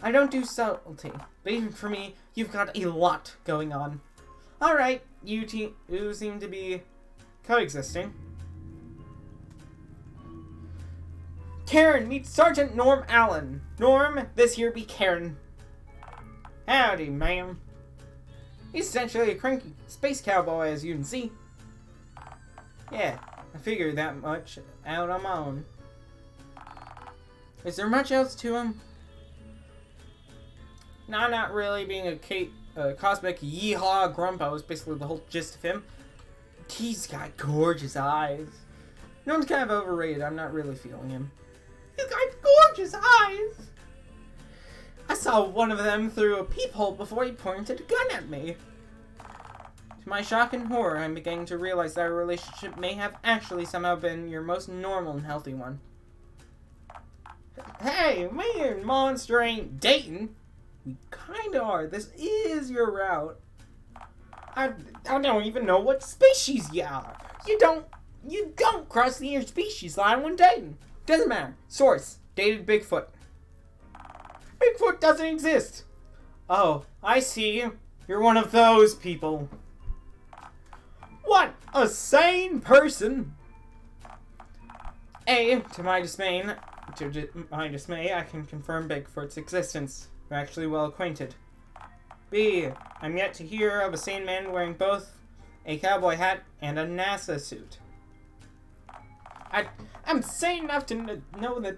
A: I don't do subtlety, but even for me, you've got a lot going on. Alright, you seem to be coexisting. Karen, meet Sergeant Norm Allen. Norm, this here be Karen. Howdy, ma'am. He's essentially a cranky space cowboy, as you can see. Yeah, I figured that much out on my own. Is there much else to him? No, not really. Being a cosmic Yeehaw grumpo is basically the whole gist of him. He's got gorgeous eyes. Norm's kind of overrated. I'm not really feeling him. He's got gorgeous eyes! I saw one of them through a peephole before he pointed a gun at me. To my shock and horror, I'm beginning to realize that our relationship may have actually somehow been your most normal and healthy one. Hey, me and Monster ain't dating. We kinda are. This is your route. I don't even know what species you are. You don't cross the interspecies line when dating. Doesn't matter. Source. Dated Bigfoot. Bigfoot doesn't exist. Oh, I see. You're one of those people. What a sane person. To my dismay, I can confirm Bigfoot's existence. We're actually well acquainted. B, I'm yet to hear of a sane man wearing both a cowboy hat and a NASA suit. I'm sane enough to know that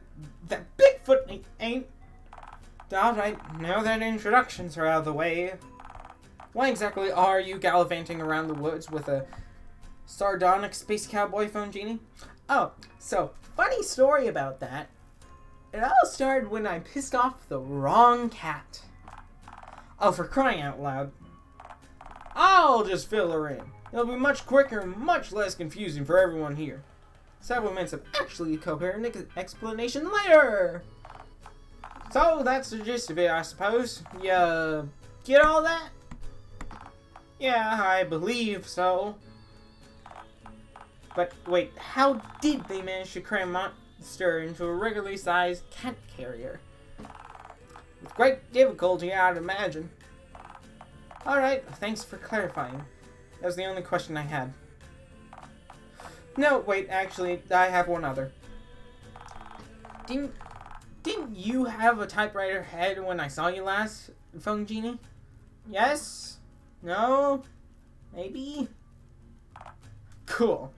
A: Bigfoot ain't. Alright, now that introductions are out of the way, why exactly are you gallivanting around the woods with a sardonic space cowboy, Phone Genie? Oh, so, funny story about that. It all started when I pissed off the wrong cat. Oh, for crying out loud. I'll just fill her in. It'll be much quicker and much less confusing for everyone here. Several minutes of actually coherent explanation later. So, that's the gist of it, I suppose. You get all that? Yeah, I believe so. But wait, how did they manage to cram stir into a regularly sized cat carrier. With great difficulty, I'd imagine. Alright, thanks for clarifying. That was the only question I had. No, wait, actually, I have one other. Didn't you have a typewriter head when I saw you last, Phone Genie? Yes? No? Maybe? Cool.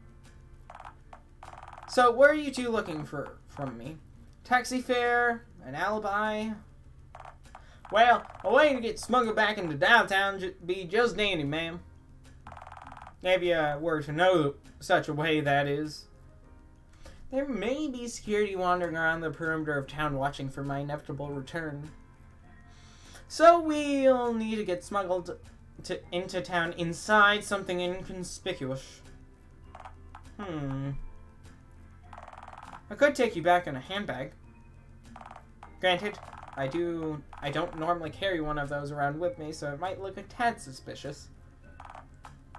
A: So, what are you two looking for from me? Taxi fare? An alibi? Well, a way to get smuggled back into Dialtown be just dandy, ma'am. If you were to know such a way, that is. There may be security wandering around the perimeter of town watching for my inevitable return. So we'll need to get smuggled into town inside something inconspicuous. I could take you back in a handbag. Granted, I don't normally carry one of those around with me, so it might look a tad suspicious.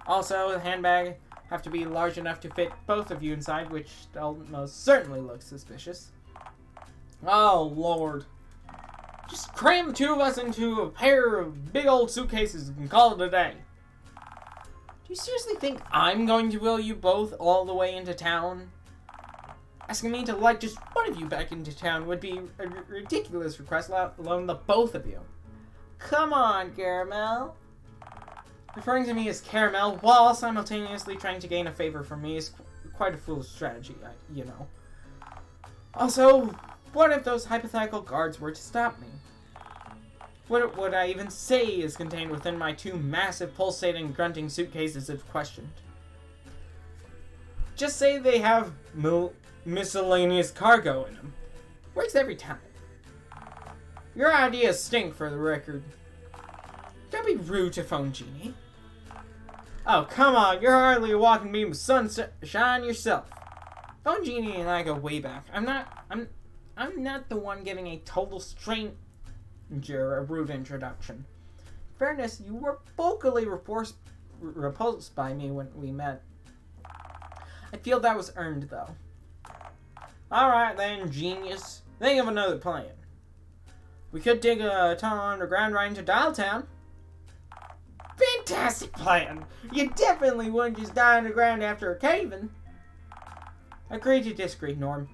A: Also, the handbag have to be large enough to fit both of you inside, which almost certainly looks suspicious. Oh, Lord. Just cram the two of us into a pair of big old suitcases and call it a day. Do you seriously think I'm going to wheel you both all the way into town? Asking me to let just one of you back into town would be a ridiculous request, let alone the both of you. Come on, Caramel. Referring to me as Caramel while simultaneously trying to gain a favor from me is quite a foolish strategy, you know. Also, what if those hypothetical guards were to stop me? What would I even say is contained within my two massive pulsating grunting suitcases if questioned? Just say they have miscellaneous cargo in them. Works every time. Your ideas stink, for the record. Don't be rude to Phone Genie. Oh, come on, you're hardly a walking beam of sunshine yourself. Phone Genie and I go way back. I'm not the one giving a total stranger a rude introduction. In fairness, you were vocally repulsed by me when we met. I feel that was earned, though. Alright then, genius. Think of another plan. We could dig a tunnel underground right into Dialtown. Fantastic plan! You definitely wouldn't just die underground after a cave-in. Agree to disagree, Norm.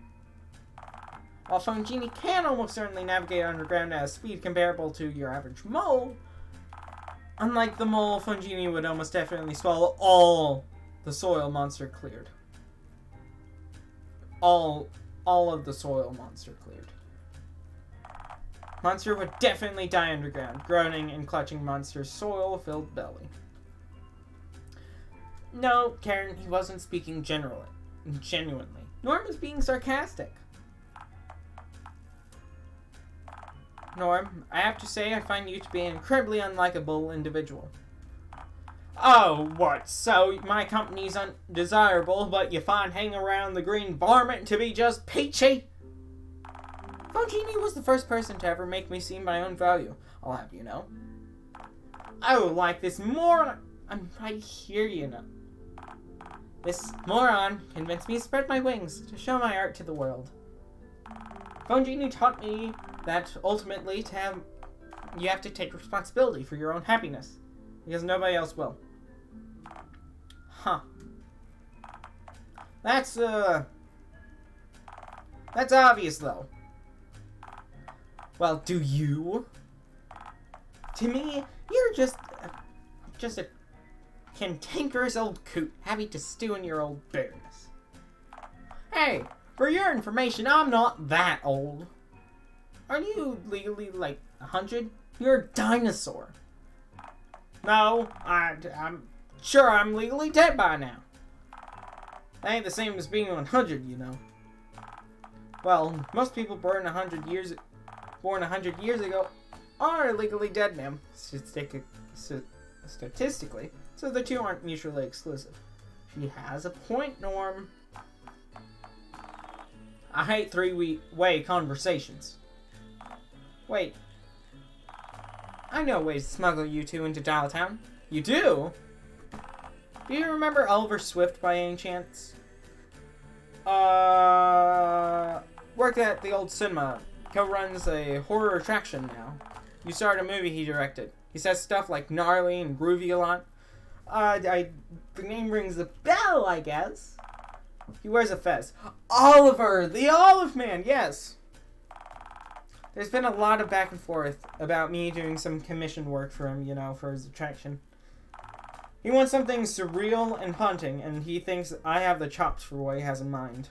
A: While Phone Genie can almost certainly navigate underground at a speed comparable to your average mole, unlike the mole, Phone Genie would almost definitely swallow all the soil monster cleared. All of the soil monster cleared. Monster would definitely die underground, groaning and clutching Monster's soil-filled belly. No, Karen, he wasn't speaking genuinely. Norm was being sarcastic. Norm, I have to say I find you to be an incredibly unlikable individual. Oh, what? So my company's undesirable, but you find hanging around the green varmint to be just peachy? Phone Genie was the first person to ever make me see my own value, I'll have you know. Oh, like this moron. I'm right here, you know. This moron convinced me to spread my wings to show my art to the world. Phone Genie taught me that ultimately you have to take responsibility for your own happiness, because nobody else will. Huh. That's obvious, though. Well, do you? To me, you're just a cantankerous old coot, happy to stew in your old bitterness. Hey, for your information, I'm not that old. Aren't you legally, 100? You're a dinosaur. No, I'm sure I'm legally dead by now. That ain't the same as being 100, you know. Well, most people born 100 years ago are legally dead now, statistically, so the two aren't mutually exclusive. She has a point, Norm. I hate three-way conversations. Wait. I know ways to smuggle you two into Dialtown. You do? Do you remember Oliver Swift by any chance? worked at the old cinema. Co-runs a horror attraction now. You started a movie he directed. He says stuff like gnarly and groovy a lot. The name rings a bell, I guess. He wears a fez. Oliver, the Olive Man, yes. There's been a lot of back and forth about me doing some commission work for him, you know, for his attraction. He wants something surreal and haunting, and he thinks I have the chops for what he has in mind.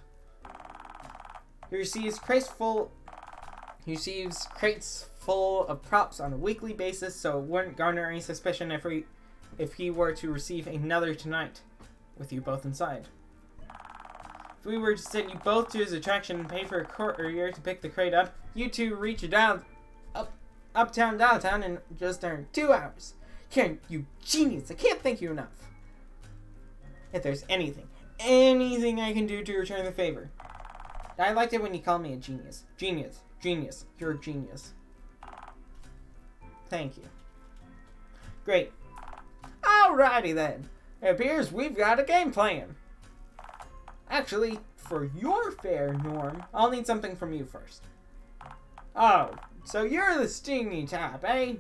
A: He receives crates full of props on a weekly basis, so it wouldn't garner any suspicion if he were to receive another tonight, with you both inside. If we were to send you both to his attraction and pay for a courier to pick the crate up, you two reach uptown Dialtown in just under 2 hours. Karen, you genius! I can't thank you enough. If there's anything I can do to return the favor. I liked it when you called me a genius. Genius. You're a genius. Thank you. Great. Alrighty then. It appears we've got a game plan. Actually, for your fare, Norm, I'll need something from you first. Oh, so you're the stingy type, eh?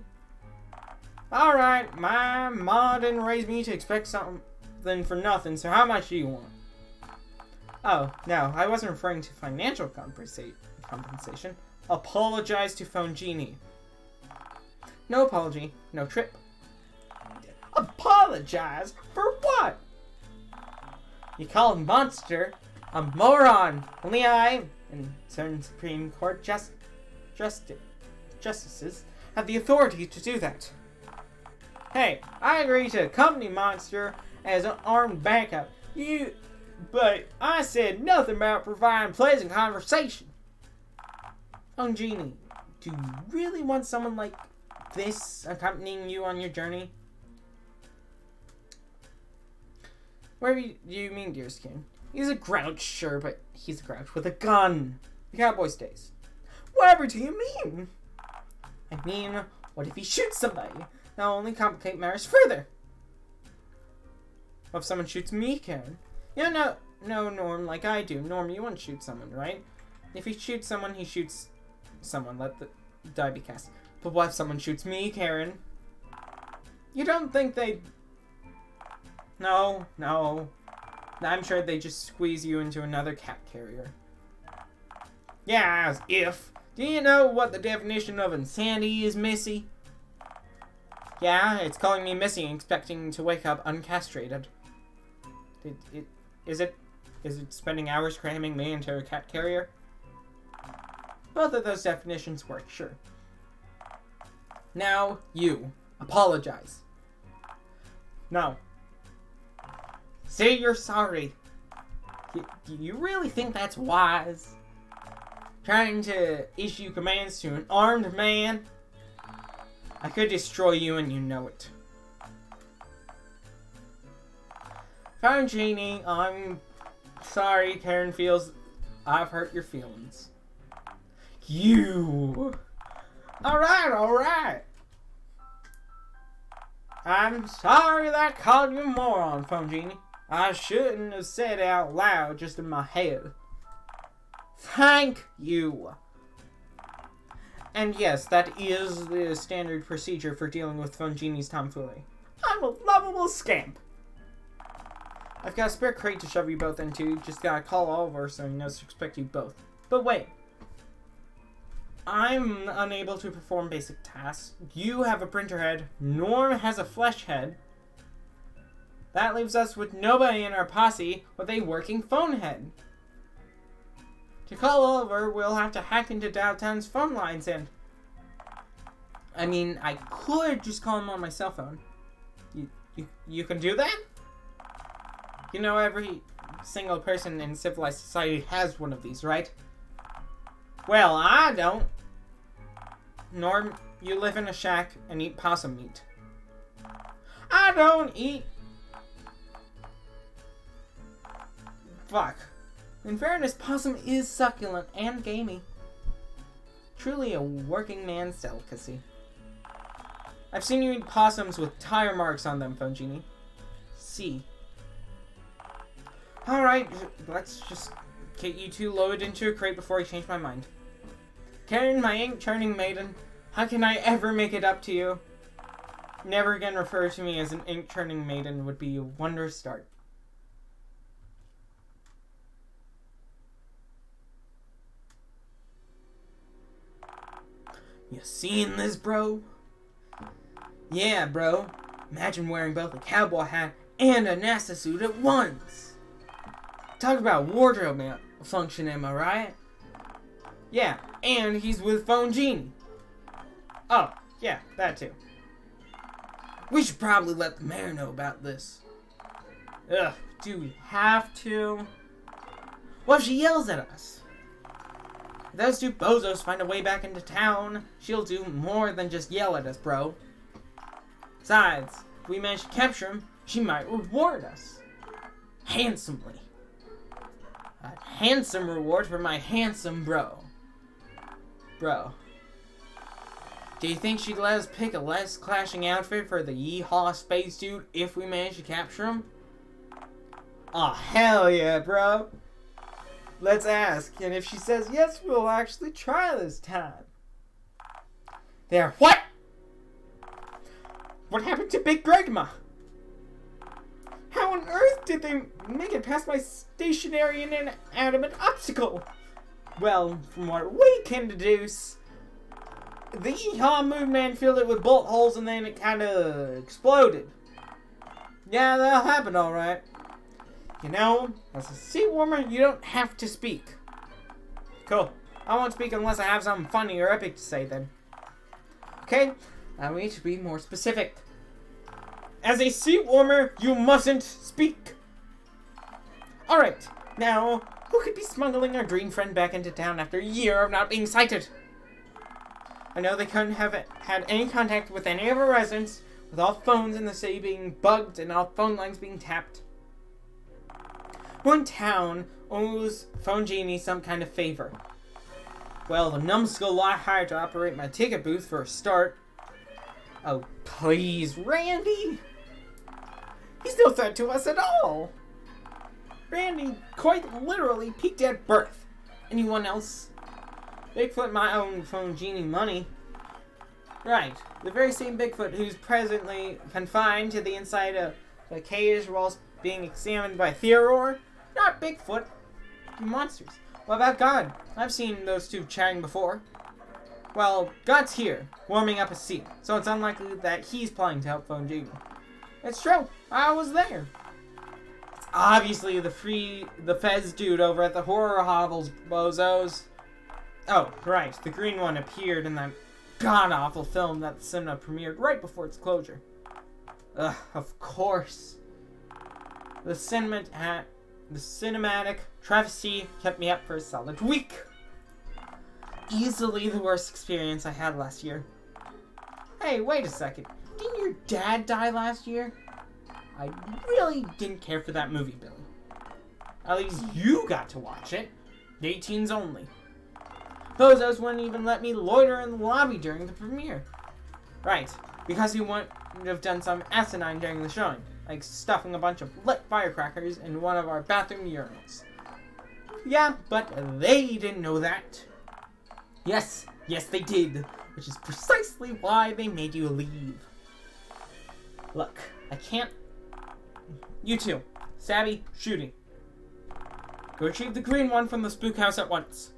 A: Alright, my ma didn't raise me to expect something for nothing, so how much do you want? Oh, no, I wasn't referring to financial compensation. Apologize to Phone Genie. No apology, no trip. Apologize? For what? You called Monster a moron. Only I, and certain Supreme Court justices, have the authority to do that. Hey, I agree to accompany Monster as an armed backup. But I said nothing about providing pleasant conversation. Oh, Genie, do you really want someone like this accompanying you on your journey? Where do you mean, dearskin? He's a grouch, sure, but he's a grouch with a gun. The cowboy stays. Whatever do you mean? I mean, what if he shoots somebody? That'll only complicate matters further. What if someone shoots me, Karen? No, Norm, like I do. Norm, you wouldn't shoot someone, right? If he shoots someone, he shoots someone. Let the die be cast. But what if someone shoots me, Karen? You don't think they'd... No. I'm sure they just squeeze you into another cat carrier. Yeah, as if. Do you know what the definition of insanity is, Missy? Yeah, it's calling me Missy and expecting to wake up uncastrated. Is it spending hours cramming me into a cat carrier? Both of those definitions work, sure. Now, you. Apologize. No. Say you're sorry. Do you really think that's wise? Trying to issue commands to an armed man? I could destroy you and you know it. Phone Genie, I'm sorry Karen feels I've hurt your feelings. You! Alright. I'm sorry that I called you a moron, Phone Genie. I shouldn't have said it out loud, just in my head. Thank you. And yes, that is the standard procedure for dealing with Phone Genie's tomfoolery. I'm a lovable scamp. I've got a spare crate to shove you both into. Just gotta call Oliver so he knows to expect you both. But wait. I'm unable to perform basic tasks. You have a printer head. Norm has a flesh head. That leaves us with nobody in our posse with a working phone head. To call Oliver, we'll have to hack into Dialtown's phone lines and... I mean, I could just call him on my cell phone. You can do that? You know, every single person in civilized society has one of these, right? Well, I don't. Norm, you live in a shack and eat possum meat. I don't eat... Fuck. In fairness, possum is succulent and gamey. Truly a working man's delicacy. I've seen you eat possums with tire marks on them, Phone Genie. See. Alright, let's just get you two loaded into a crate before I change my mind. Karen, my ink-churning maiden, how can I ever make it up to you? Never again refer to me as an ink-churning maiden would be a wondrous start. You seen this, bro? Yeah, bro. Imagine wearing both a cowboy hat and a NASA suit at once. Talk about wardrobe malfunction, am I right? Yeah, and he's with Phone Genie. Oh, yeah, that too. We should probably let the mayor know about this. Ugh, do we have to? What if she yells at us? If those two bozos find a way back into town, she'll do more than just yell at us, bro. Besides, if we manage to capture him, she might reward us. Handsomely. A handsome reward for my handsome bro. Bro. Do you think she'd let us pick a less clashing outfit for the Yeehaw spacesuit if we manage to capture him? Aw, hell yeah, bro. Let's ask, and if she says yes, we'll actually try this time. There, what? What happened to Big Grandma? How on earth did they make it past my stationary and inanimate obstacle? Well, from what we can deduce, the Yeehaw movement filled it with bolt holes and then it kind of exploded. Yeah, that'll happen alright. You know, as a seat warmer, you don't have to speak. Cool. I won't speak unless I have something funny or epic to say then. Okay, now we need to be more specific. As a seat warmer, you mustn't speak. Alright, now, who could be smuggling our dream friend back into town after a year of not being sighted? I know they couldn't have had any contact with any of our residents, with all phones in the city being bugged and all phone lines being tapped. Who in town owes Phone Genie some kind of favor? Well, the numbskull I hired to operate my ticket booth for a start. Oh, please, Randy! He's no threat to us at all! Randy quite literally peaked at birth. Anyone else? Bigfoot might own Phone Genie money. Right, the very same Bigfoot who's presently confined to the inside of a cage whilst being examined by Theodore. Not Bigfoot. You monsters. What about God? I've seen those two chatting before. Well, God's here, warming up a seat, so it's unlikely that he's planning to help Phone Genie. It's true. I was there. It's obviously the Fez dude over at the Horror Hovels, bozos. Oh, right. The green one appeared in that god-awful film that the cinema premiered right before its closure. Ugh, of course. The cinematic travesty kept me up for a solid week. Easily the worst experience I had last year. Hey, wait a second. Didn't your dad die last year? I really didn't care for that movie, Billy. At least you got to watch it. 18s only. Bozos wouldn't even let me loiter in the lobby during the premiere. Right, because he wouldn't have done some asinine during the showing, like stuffing a bunch of lit firecrackers in one of our bathroom urinals. Yeah, but they didn't know that. Yes, they did, which is precisely why they made you leave. Look, I can't... You two, Sabby, shooting. Go retrieve the green one from the spook house at once.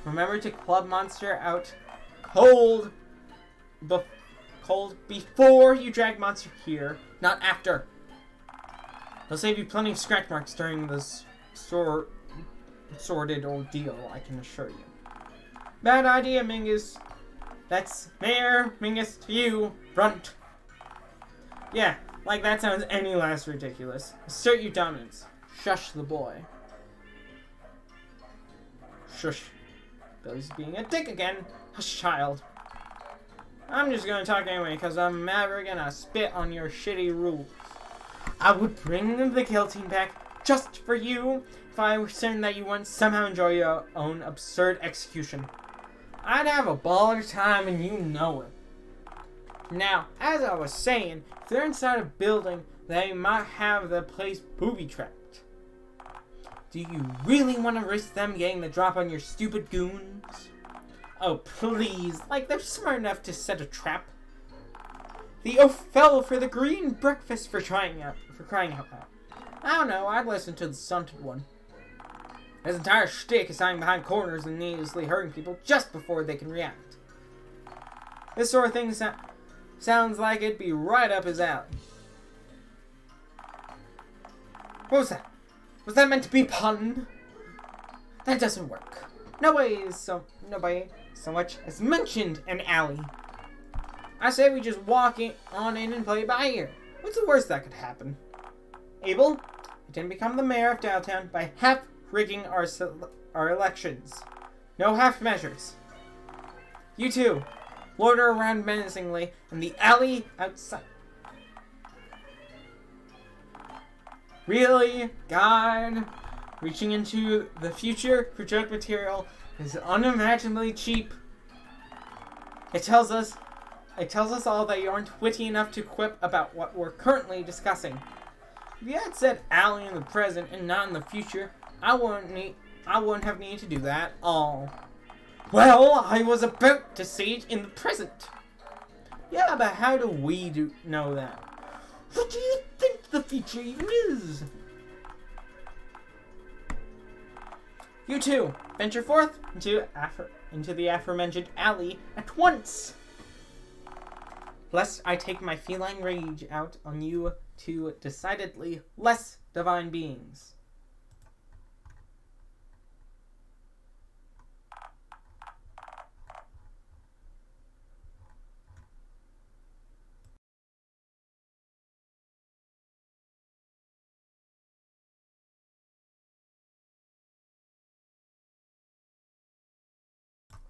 A: Remember to club Monster out cold before you drag Monster here, not after. They'll save you plenty of scratch marks during this sordid ordeal, I can assure you. Bad idea, Mingus. That's Mayor Mingus to you, Brunt. Yeah, like that sounds any less ridiculous. Assert your dominance. Shush the boy. Shush. Billy's being a dick again. Hush, child. I'm just gonna talk anyway, because I'm never gonna spit on your shitty rules. I would bring the kill team back just for you if I were certain that you wouldn't somehow enjoy your own absurd execution. I'd have a baller time and you know it. Now, as I was saying, if they're inside a building, they might have the place booby-trapped. Do you really want to risk them getting the drop on your stupid goons? Oh, please. Like, they're smart enough to set a trap. The oaf fell for the green breakfast for crying out loud. I don't know, I'd listen to the stunted one. His entire shtick is hiding behind corners and needlessly hurting people just before they can react. This sort of thing sounds like it'd be right up his alley. What was that? Was that meant to be a pun? That doesn't work. Nobody so much as mentioned an alley. I say we just walk on in and play it by ear. What's the worst that could happen? Abel, you didn't become the mayor of Dialtown by half-rigging our elections. No half measures. You two, loiter around menacingly in the alley outside. Really, God? Reaching into the future for junk material is unimaginably cheap. It tells us all that you aren't witty enough to quip about what we're currently discussing. If you had said alley in the present and not in the future, I wouldn't have needed to do that at all. Well, I was about to say it in the present. Yeah, but how do we know that? What do you think the future even is? You two, venture forth into the aforementioned alley at once, lest I take my feline rage out on you two decidedly less divine beings.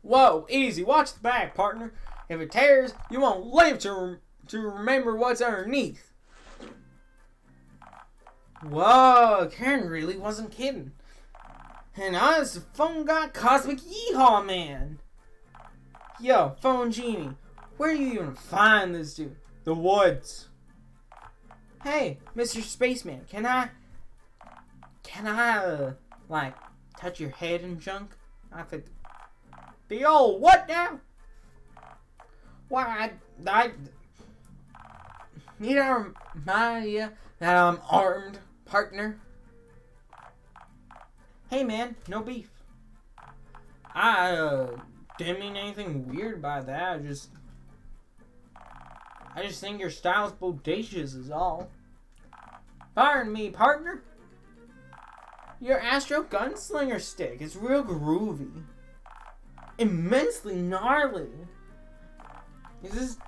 A: Whoa, easy, watch the back, partner. If it tears, you won't live to remember what's underneath. Whoa, Karen really wasn't kidding. And us, phone got cosmic Yeehaw, man. Yo, phone genie, where do you even find this dude? The woods. Hey, Mr. Spaceman, can I, like, touch your head and junk? I think. The old what now? Why, I need to remind you that I'm armed, partner. Hey man, no beef. I didn't mean anything weird by that. I just think your style's bodacious is all. Pardon me, partner. Your Astro Gunslinger stick is real groovy. Immensely gnarly. Is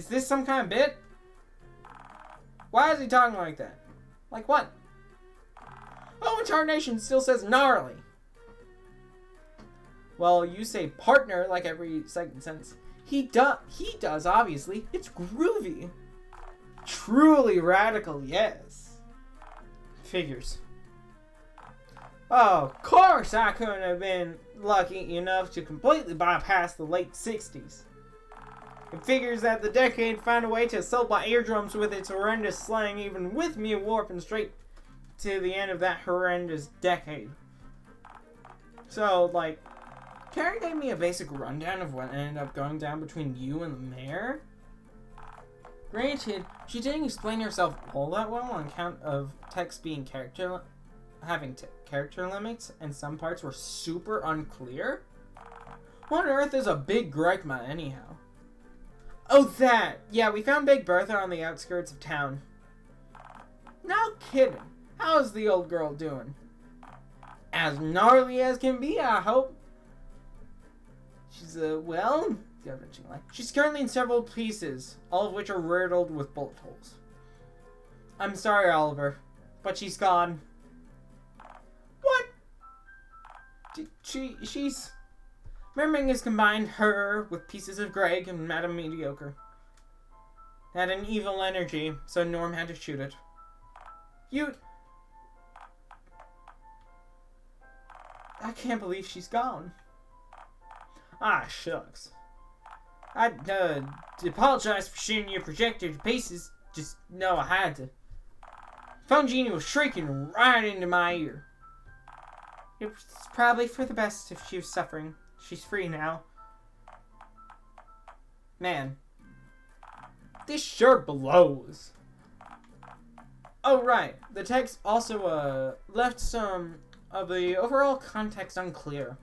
A: this some kind of bit? Why is he talking like that? Like what? Oh, Incarnation still says gnarly. Well, you say partner like every second sentence. He does, obviously. It's groovy. Truly radical, yes. Figures. Oh, of course I couldn't have been lucky enough to completely bypass the late 60s. It figures that the decade found a way to assault my eardrums with its horrendous slang, even with me warping straight to the end of that horrendous decade. So, like, Karen gave me a basic rundown of what ended up going down between you and the mayor. Granted, she didn't explain herself all that well on account of text being having character limits, and some parts were super unclear. What on earth is a Big Gregma anyhow? Oh, that! Yeah, we found Big Bertha on the outskirts of town. No kidding. How's the old girl doing? As gnarly as can be, I hope. She's, well, she's currently in several pieces, all of which are riddled with bullet holes. I'm sorry, Oliver, but she's gone. What? She's... Merming has combined her with pieces of Greg and Madame Mediocre. It had an evil energy, so Norm had to shoot it. I can't believe she's gone. Ah, shucks. I'd apologize for shooting your projector to pieces. Just know I had to. Phone Genie was shrieking right into my ear. It's probably for the best if she was suffering. She's free now. Man, this sure blows. Oh, right. The text also left some of the overall context unclear.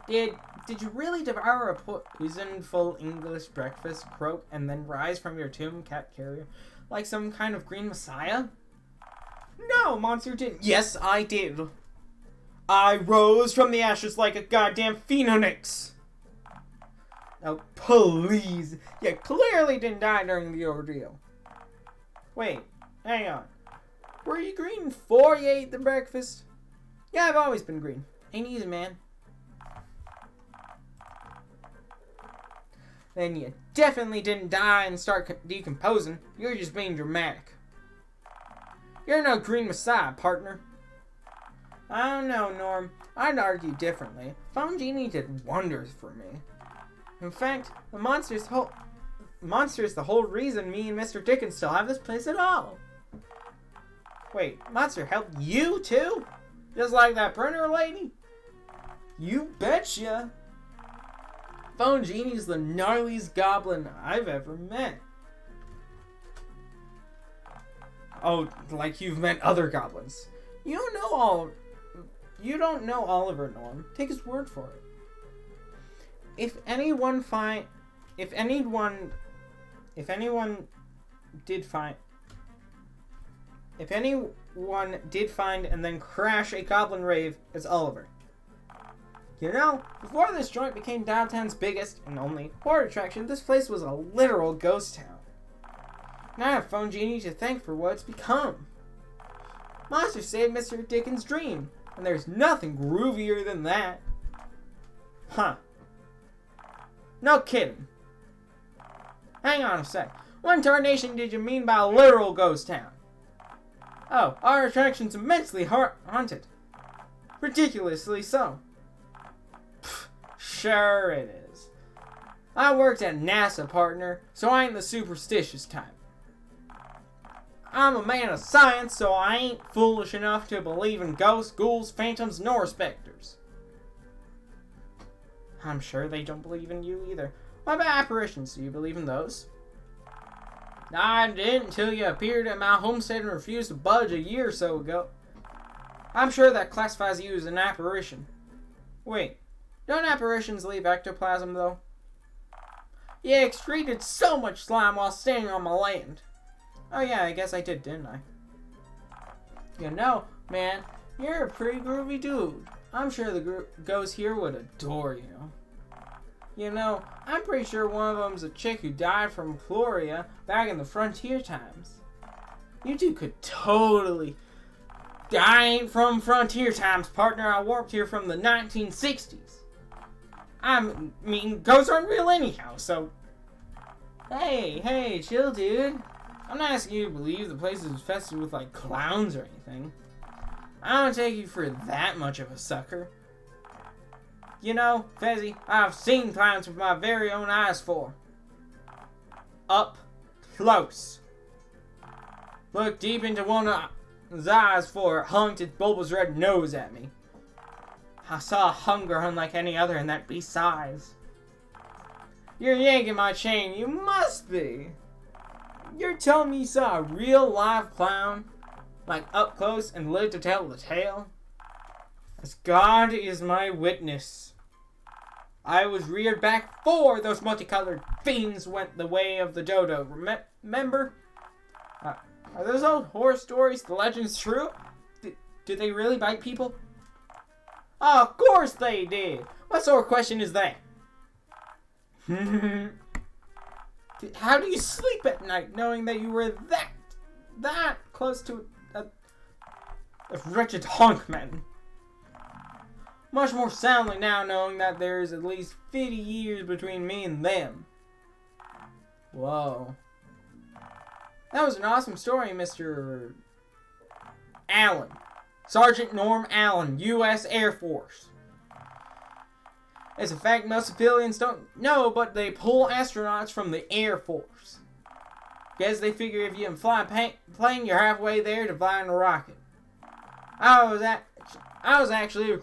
A: Did you really devour a poisonful English breakfast, croak, and then rise from your tomb, cat carrier, like some kind of green messiah? No, monster didn't. Yes, I did. I rose from the ashes like a goddamn phoenix. Oh, please. You clearly didn't die during the ordeal. Wait, hang on. Were you green before you ate the breakfast? Yeah, I've always been green. Ain't easy, man. Then you definitely didn't die and start decomposing. You're just being dramatic. You're no green messiah, partner. I don't know, Norm. I'd argue differently. Phone Genie did wonders for me. In fact, the monster is the whole reason me and Mr. Dickens still have this place at all. Wait, Monster helped you too? Just like that printer lady? You betcha. Phone Genie's the gnarliest goblin I've ever met. Oh, like you've met other goblins. You don't know Oliver, Norm. Take his word for it. If anyone did find and then crash a goblin rave, it's Oliver. You know, before this joint became Dialtown's biggest and only horror attraction, this place was a literal ghost town. Now I have Phone Genie to thank for what it's become. Monster saved Mr. Dickens' dream, and there's nothing groovier than that. Huh. No kidding. Hang on a sec. What in tarnation did you mean by a literal ghost town? Oh, our attraction's immensely haunted. Ridiculously so. Pfft, sure it is. I worked at NASA, partner, so I ain't the superstitious type. I'm a man of science, so I ain't foolish enough to believe in ghosts, ghouls, phantoms, nor specters. I'm sure they don't believe in you either. What about apparitions? Do you believe in those? I didn't until you appeared at my homestead and refused to budge a year or so ago. I'm sure that classifies you as an apparition. Wait, don't apparitions leave ectoplasm, though? You excreted so much slime while staying on my land. Oh yeah, I guess I did, didn't I? You know, man, you're a pretty groovy dude. I'm sure the ghosts here would adore you. You know, I'm pretty sure one of them's a chick who died from chloria back in the frontier times. You two could totally... I ain't from frontier times, partner. I warped here from the 1960s. I mean, ghosts aren't real anyhow, so... Hey, chill, dude. I'm not asking you to believe the place is infested with, like, clowns or anything. I don't take you for that much of a sucker. You know, Fezzy, I've seen clowns with my very own eyes for. Up close. Look deep into one of his eyes for it honked its bulbous red nose at me. I saw a hunger unlike any other in that beast's eyes. You're yanking my chain, you must be. You're telling me you saw a real live clown, like up close and lived to tell the tale? As God is my witness. I was reared back before those multicolored fiends went the way of the dodo. Remember? Are those old horror stories, the legends, true? Did they really bite people? Oh, of course they did. What sort of question is that? How do you sleep at night knowing that you were that close to a wretched honk man? Much more soundly now knowing that there is at least 50 years between me and them. Whoa. That was an awesome story, Mr. Allen. Sergeant Norm Allen, U.S. Air Force. It's a fact most civilians don't know, but they pull astronauts from the Air Force. Guess they figure if you can fly a plane, you're halfway there to flying a rocket. I was actually a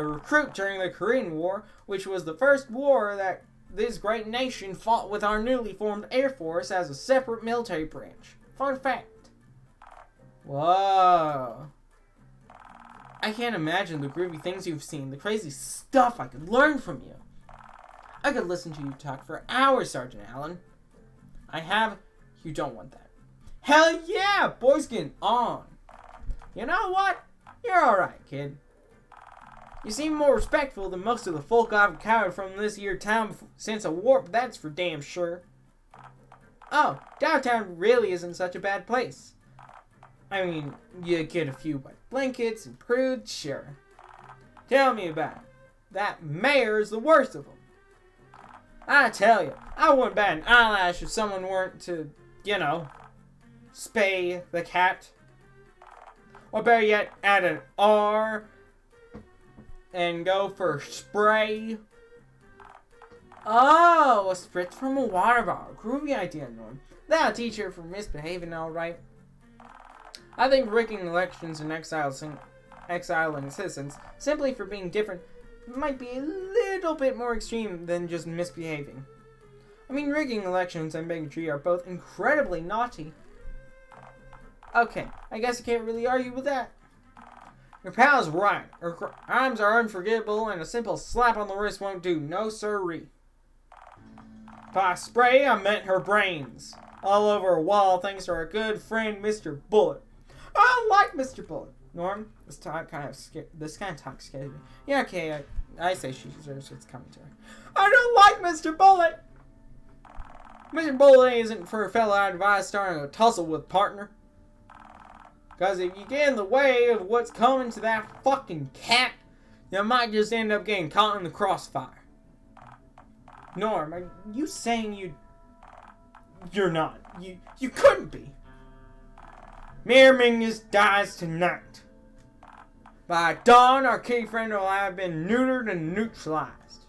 A: recruit during the Korean War, which was the first war that this great nation fought with our newly formed Air Force as a separate military branch. Fun fact. Whoa. I can't imagine the groovy things you've seen, the crazy stuff I could learn from you. I could listen to you talk for hours, Sergeant Allen. I have. You don't want that. Hell yeah! Boys getting on. You know what? You're alright, kid. You seem more respectful than most of the folk I've encountered from this here town since a warp, that's for damn sure. Oh, Dialtown really isn't such a bad place. I mean, you get a few wet blankets and prudes, sure. Tell me about it. That mayor's the worst of them. I tell you, I wouldn't bat an eyelash if someone weren't to, spay the cat. Or better yet, add an R and go for spray. Oh, a spritz from a water bottle. Groovy idea, Norm. That'll teach her for misbehaving, alright. I think rigging elections and exiling citizens simply for being different might be a little bit more extreme than just misbehaving. I mean, rigging elections and bigotry are both incredibly naughty. Okay, I guess I can't really argue with that. Your pal's right. Her crimes are unforgivable, and a simple slap on the wrist won't do. No sirree. By spray, I meant her brains. All over a wall, thanks to our good friend, Mr. Bullet. I like Mr. Bullet. Norm, this kind of talk scares me. Yeah, okay, I say she deserves what's coming to her. I don't like Mr. Bullet! Mr. Bullet isn't for a fellow I'd advise starting a tussle with, partner. Because if you get in the way of what's coming to that fucking cat, you might just end up getting caught in the crossfire. Norm, are you saying you're not? You couldn't be. Mayor Mingus dies tonight. By dawn, our kitty friend will have been neutered and neutralized.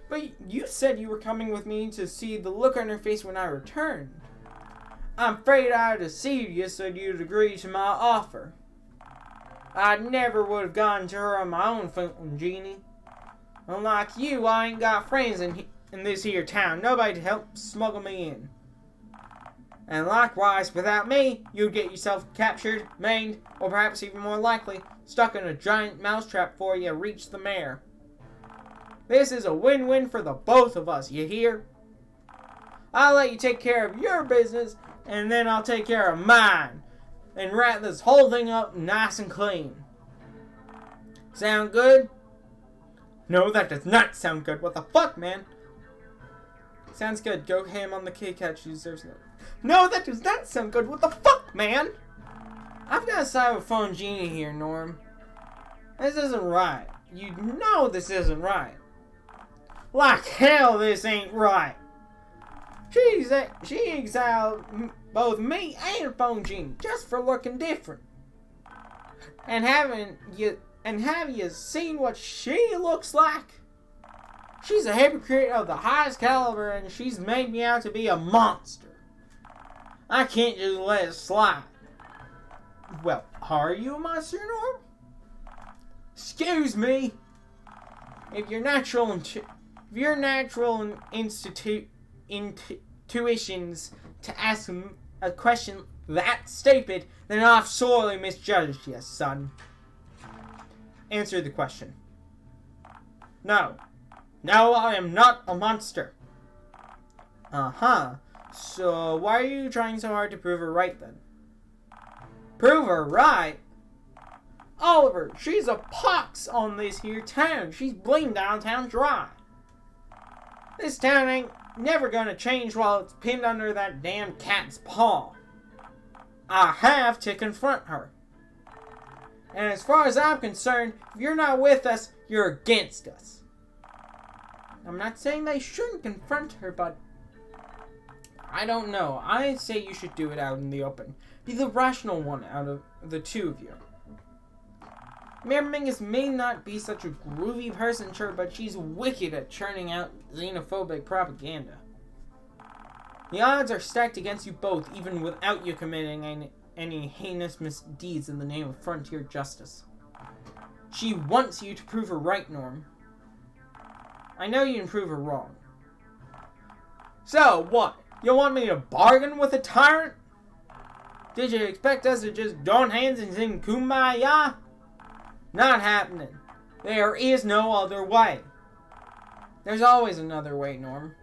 A: But you said you were coming with me to see the look on her face when I returned. I'm afraid I deceived you so you'd agree to my offer. I never would have gone to her on my own, Fountain Genie. Unlike you, I ain't got friends in this here town. Nobody to help smuggle me in. And likewise, without me, you'd get yourself captured, maimed, or perhaps even more likely, stuck in a giant mousetrap before you reach the mayor. This is a win-win for the both of us, you hear? I'll let you take care of your business, and then I'll take care of mine, and wrap this whole thing up nice and clean. Sound good? No, that does not sound good. What the fuck, man? Sounds good. Go ham on the Kit Kat. She deserves it. No, that does not sound good. What the fuck, man? I've got to side with Phone Genie here, Norm. This isn't right. You know this isn't right. Like hell this ain't right. She exiled both me and Phone Genie just for looking different. And have you seen what she looks like? She's a hypocrite of the highest caliber, and she's made me out to be a monster. I can't just let it slide. Well, are you a monster, Norm? Excuse me. If your natural intuitions to ask a question that stupid, then I've sorely misjudged you, son. Answer the question. No. No, I am not a monster. Uh-huh. So, why are you trying so hard to prove her right, then? Prove her right? Oliver, she's a pox on this here town. She's bleeding downtown dry. This town ain't never gonna change while it's pinned under that damn cat's paw. I have to confront her. And as far as I'm concerned, if you're not with us, you're against us. I'm not saying they shouldn't confront her, but I don't know. I say you should do it out in the open. Be the rational one out of the two of you. Mayor Mingus may not be such a groovy person, sure, but she's wicked at churning out xenophobic propaganda. The odds are stacked against you both, even without you committing any heinous misdeeds in the name of frontier justice. She wants you to prove her right, Norm. I know you can prove her wrong. So, what? You want me to bargain with a tyrant? Did you expect us to just join hands and sing Kumbaya? Not happening. There is no other way. There's always another way, Norm.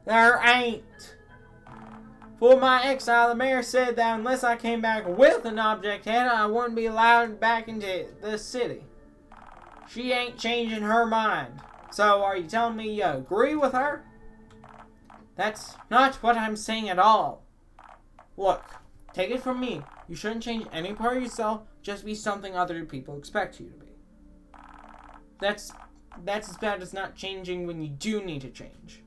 A: There ain't. For my exile, the mayor said that unless I came back with an object head, I wouldn't be allowed back into the city. She ain't changing her mind. So are you telling me you agree with her? That's not what I'm saying at all. Look, take it from me. You shouldn't change any part of yourself, just be something other people expect you to be. That's as bad as not changing when you do need to change.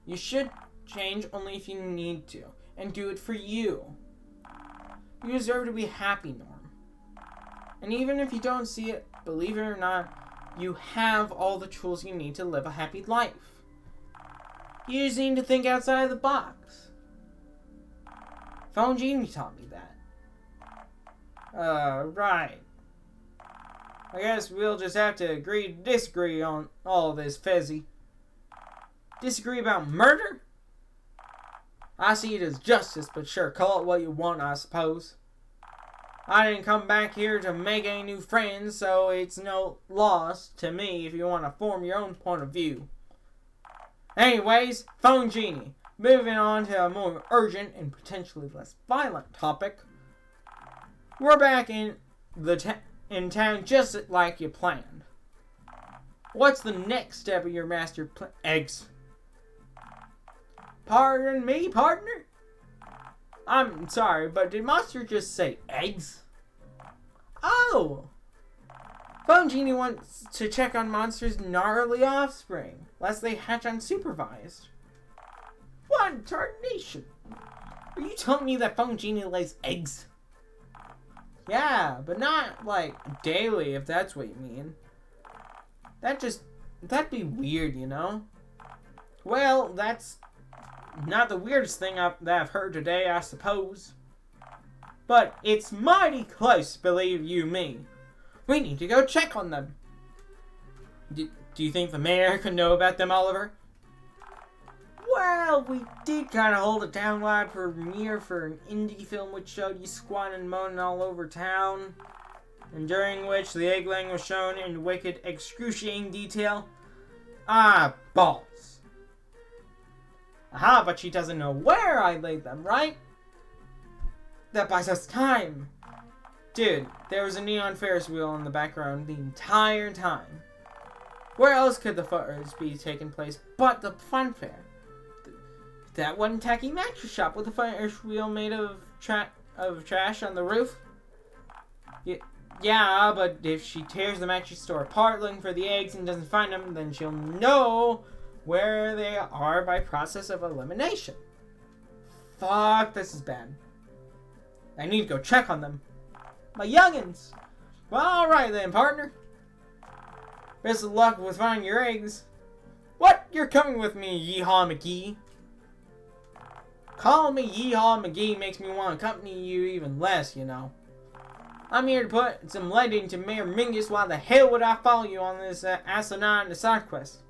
A: You should change only if you need to, and do it for you. You deserve to be happy, Norm. And even if you don't see it, believe it or not, you have all the tools you need to live a happy life. You just need to think outside of the box. Phone Genie taught me that. Right. I guess we'll just have to agree to disagree on all this, Fezzy. Disagree about murder? I see it as justice, but sure, call it what you want, I suppose. I didn't come back here to make any new friends, so it's no loss to me if you want to form your own point of view. Anyways, Phone Genie. Moving on to a more urgent and potentially less violent topic. We're back in town just like you planned. What's the next step of your master plan? Eggs. Pardon me, partner? I'm sorry, but did Monster just say eggs? Oh! Phone Genie wants to check on Monster's gnarly offspring, lest they hatch unsupervised. What tarnation? Are you telling me that Phone Genie lays eggs? Yeah, but not, like, daily, if that's what you mean. That'd be weird, you know? Well, that's not the weirdest thing that I've heard today, I suppose. But it's mighty close, believe you me. We need to go check on them. Do you think the mayor could know about them, Oliver? Well, we did kind of hold a townwide premiere for an indie film which showed you squatting and moaning all over town, and during which the eggling was shown in wicked, excruciating detail. Ah, balls. Aha, but she doesn't know where I laid them, right? That buys us time. Dude, there was a neon Ferris wheel in the background the entire time. Where else could the photos be taking place but the fun fair? That one tacky mattress shop with a Ferris wheel made of trash on the roof? Yeah, but if she tears the mattress store apart looking for the eggs and doesn't find them, then she'll know where they are by process of elimination. Fuck, this is bad. I need to go check on them. My youngins! Well, alright then, partner. Best of luck with finding your eggs. What? You're coming with me, Yeehaw McGee. Calling me Yeehaw McGee makes me want to accompany you even less, you know. I'm here to put some lead into Mayor Mingus. Why the hell would I follow you on this asinine side quest?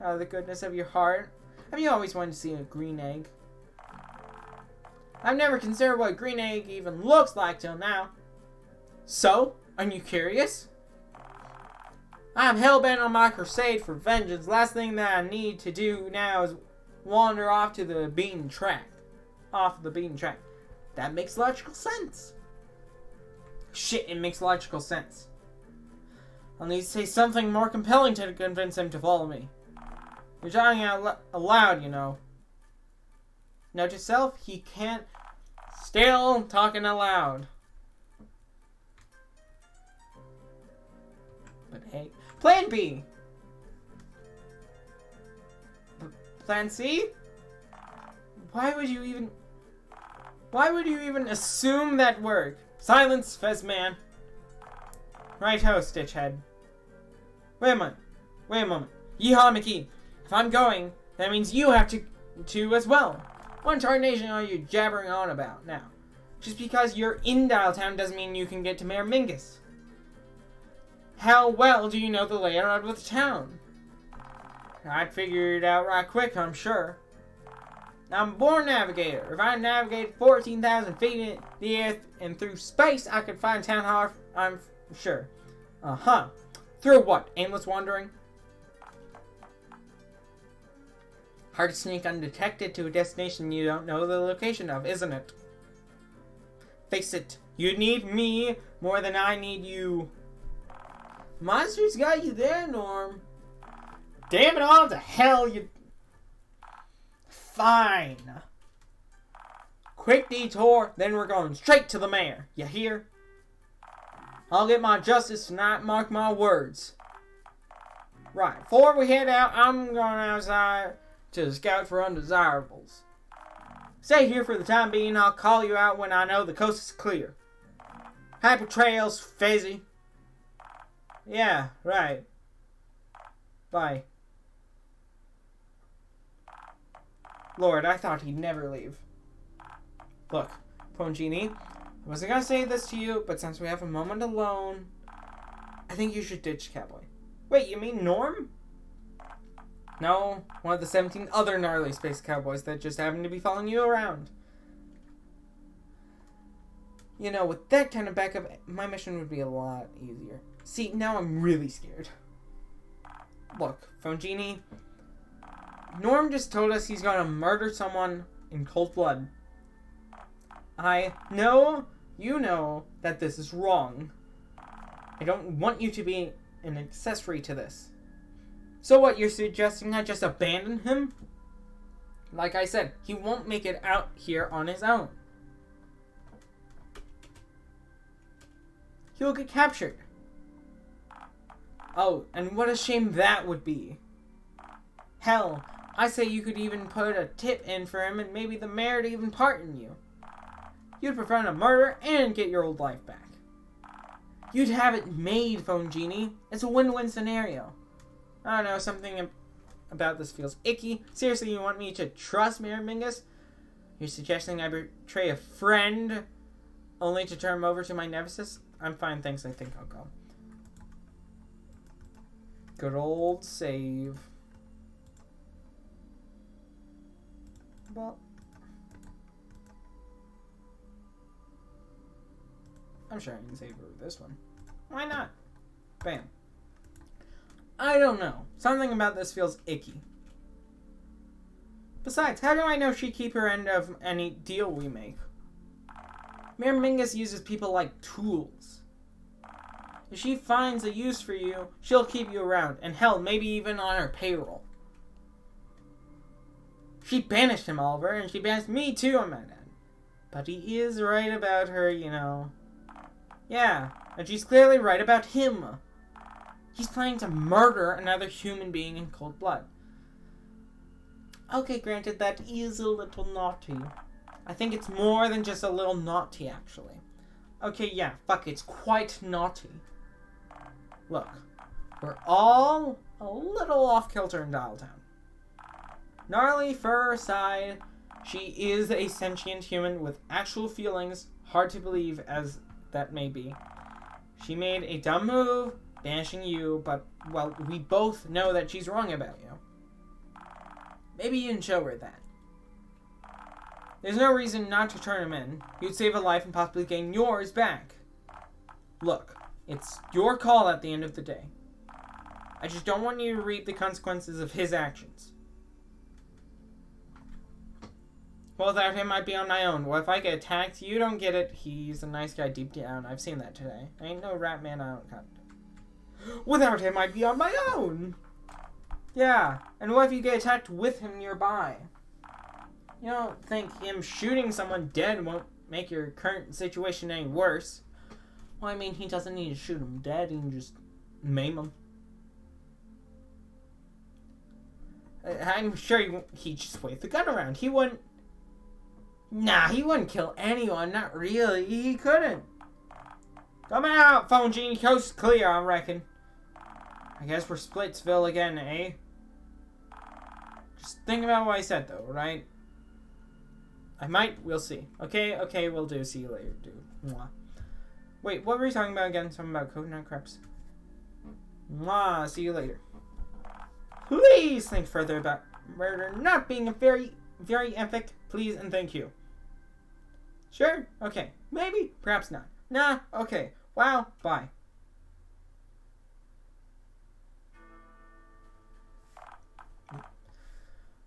A: Out of the goodness of your heart. Have you always wanted to see a green egg? I've never considered what a green egg even looks like till now. So, are you curious? I'm hell-bent on my crusade for vengeance. Last thing that I need to do now is wander off to the beaten track. Off the beaten track. That makes logical sense. Shit, it makes logical sense. I'll need to say something more compelling to convince him to follow me. You're talking out aloud, you know. Note to self, he can't. Still talking aloud. But hey, Plan B. Plan C? Why would you even assume that word? Silence, Fezman. Right-ho, Stitchhead. Wait a moment. Yeehaw McKee. If I'm going, that means you have to as well. What tarnation are you jabbering on about now? Just because you're in Dialtown doesn't mean you can get to Mayor Mingus. How well do you know the layout of the town? I'd figure it out right quick, I'm sure. I'm a born navigator. If I navigated 14,000 feet in the earth and through space, I could find town hall, I'm sure. Uh-huh. Through what? Aimless wandering? Hard to sneak undetected to a destination you don't know the location of, isn't it? Face it, you need me more than I need you. Monsters got you there, Norm. Damn it all to hell, you... Fine. Quick detour, then we're going straight to the mayor. You hear? I'll get my justice tonight, mark my words. Right, before we head out, I'm going outside to scout for undesirables. Stay here for the time being, I'll call you out when I know the coast is clear. Happy trails, Fezzy. Yeah, right. Bye. Lord, I thought he'd never leave. Look, Pongini, I wasn't gonna say this to you, but since we have a moment alone, I think you should ditch Cowboy. Wait, you mean Norm? No, one of the 17 other gnarly space cowboys that just happen to be following you around. You know, with that kind of backup, my mission would be a lot easier. See, now I'm really scared. Look, Fongini, Norm just told us he's gonna murder someone in cold blood. I know you know that this is wrong. I don't want you to be an accessory to this. So what, you're suggesting I just abandon him? Like I said, he won't make it out here on his own. He'll get captured. Oh, and what a shame that would be. Hell, I say you could even put a tip in for him and maybe the mayor to even pardon you. You'd prevent a murder and get your old life back. You'd have it made, Phone Genie. It's a win-win scenario. I don't know, something about this feels icky. Seriously, you want me to trust Mayor Mingus? You're suggesting I betray a friend only to turn him over to my nemesis? I'm fine, thanks. I think I'll go. Good old save. Well, I'm sure I can save over this one. Why not? Bam. I don't know. Something about this feels icky. Besides, how do I know she'd keep her end of any deal we make? Mayor Mingus uses people like tools. If she finds a use for you, she'll keep you around, and hell, maybe even on her payroll. She banished him, Oliver, and she banished me too, I might add. But he is right about her, you know. Yeah, and she's clearly right about him. He's planning to murder another human being in cold blood. Okay, granted, that is a little naughty. I think it's more than just a little naughty, actually. Okay, yeah, fuck, it's quite naughty. Look, we're all a little off-kilter in Dialtown. Gnarly fur aside, she is a sentient human with actual feelings, hard to believe as that may be. She made a dumb move, banishing you, but, well, we both know that she's wrong about you. Maybe you can show her that. There's no reason not to turn him in. You'd save a life and possibly gain yours back. Look, it's your call at the end of the day. I just don't want you to reap the consequences of his actions. Well, without him, I'd be on my own. Well, if I get attacked, you don't get it. He's a nice guy deep down. I've seen that today. I ain't no rat man, I don't cut. Without him, I'd be on my own. Yeah, and what if you get attacked with him nearby? You don't think him shooting someone dead won't make your current situation any worse? Well, I mean, he doesn't need to shoot him dead. He can just maim him. I'm sure he'd just wave the gun around. He wouldn't... Nah, he wouldn't kill anyone. Not really. He couldn't. Come out, Phone Genie. Coast clear, I reckon. I guess we're Splitsville again, eh? Just think about what I said, though, right? I might. We'll see. Okay, we'll do. See you later, dude. Mwah. Wait, what were we talking about again? Something about coconut crepes? Mwah, see you later. Please think further about murder not being a very, very epic. Please and thank you. Sure? Okay. Maybe? Perhaps not. Nah, okay. Wow, bye.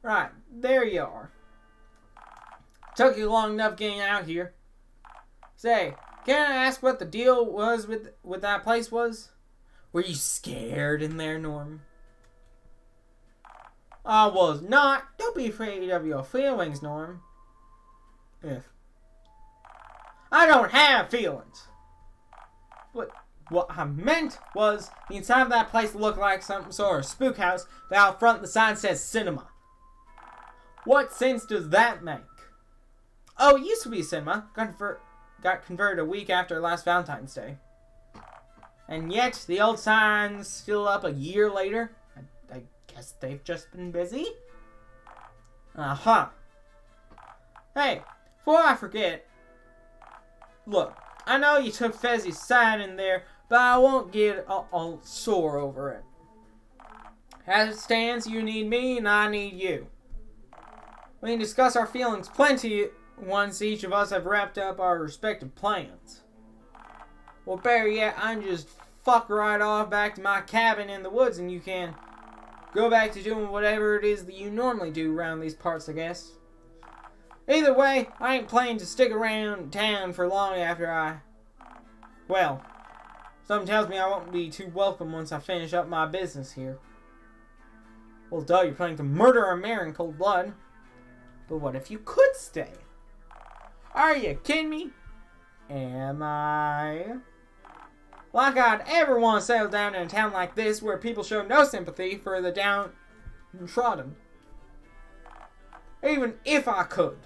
A: Right, there you are. Took you long enough getting out here. Say, can I ask what the deal was with that place was? Were you scared in there, Norm? I was not. Don't be afraid of your feelings, Norm. If I don't have feelings. What I meant was the inside of that place looked like some sort of spook house, but out front the sign says cinema. What sense does that make? Oh, it used to be a cinema. Got converted a week after last Valentine's Day. And yet, the old sign's still up a year later. I guess they've just been busy? Uh-huh. Hey, before I forget, look, I know you took Fezzi's sign in there, but I won't get all sore over it. As it stands, you need me and I need you. We can discuss our feelings plenty once each of us have wrapped up our respective plans. Well, better yet, I can just fuck right off back to my cabin in the woods and you can go back to doing whatever it is that you normally do around these parts, I guess. Either way, I ain't planning to stick around town for long after well, something tells me I won't be too welcome once I finish up my business here. Well, duh, you're planning to murder a mayor in cold blood. But what if you could stay? Are you kidding me? Am I? Like I'd ever want to settle down in a town like this where people show no sympathy for the downtrodden. Even if I could.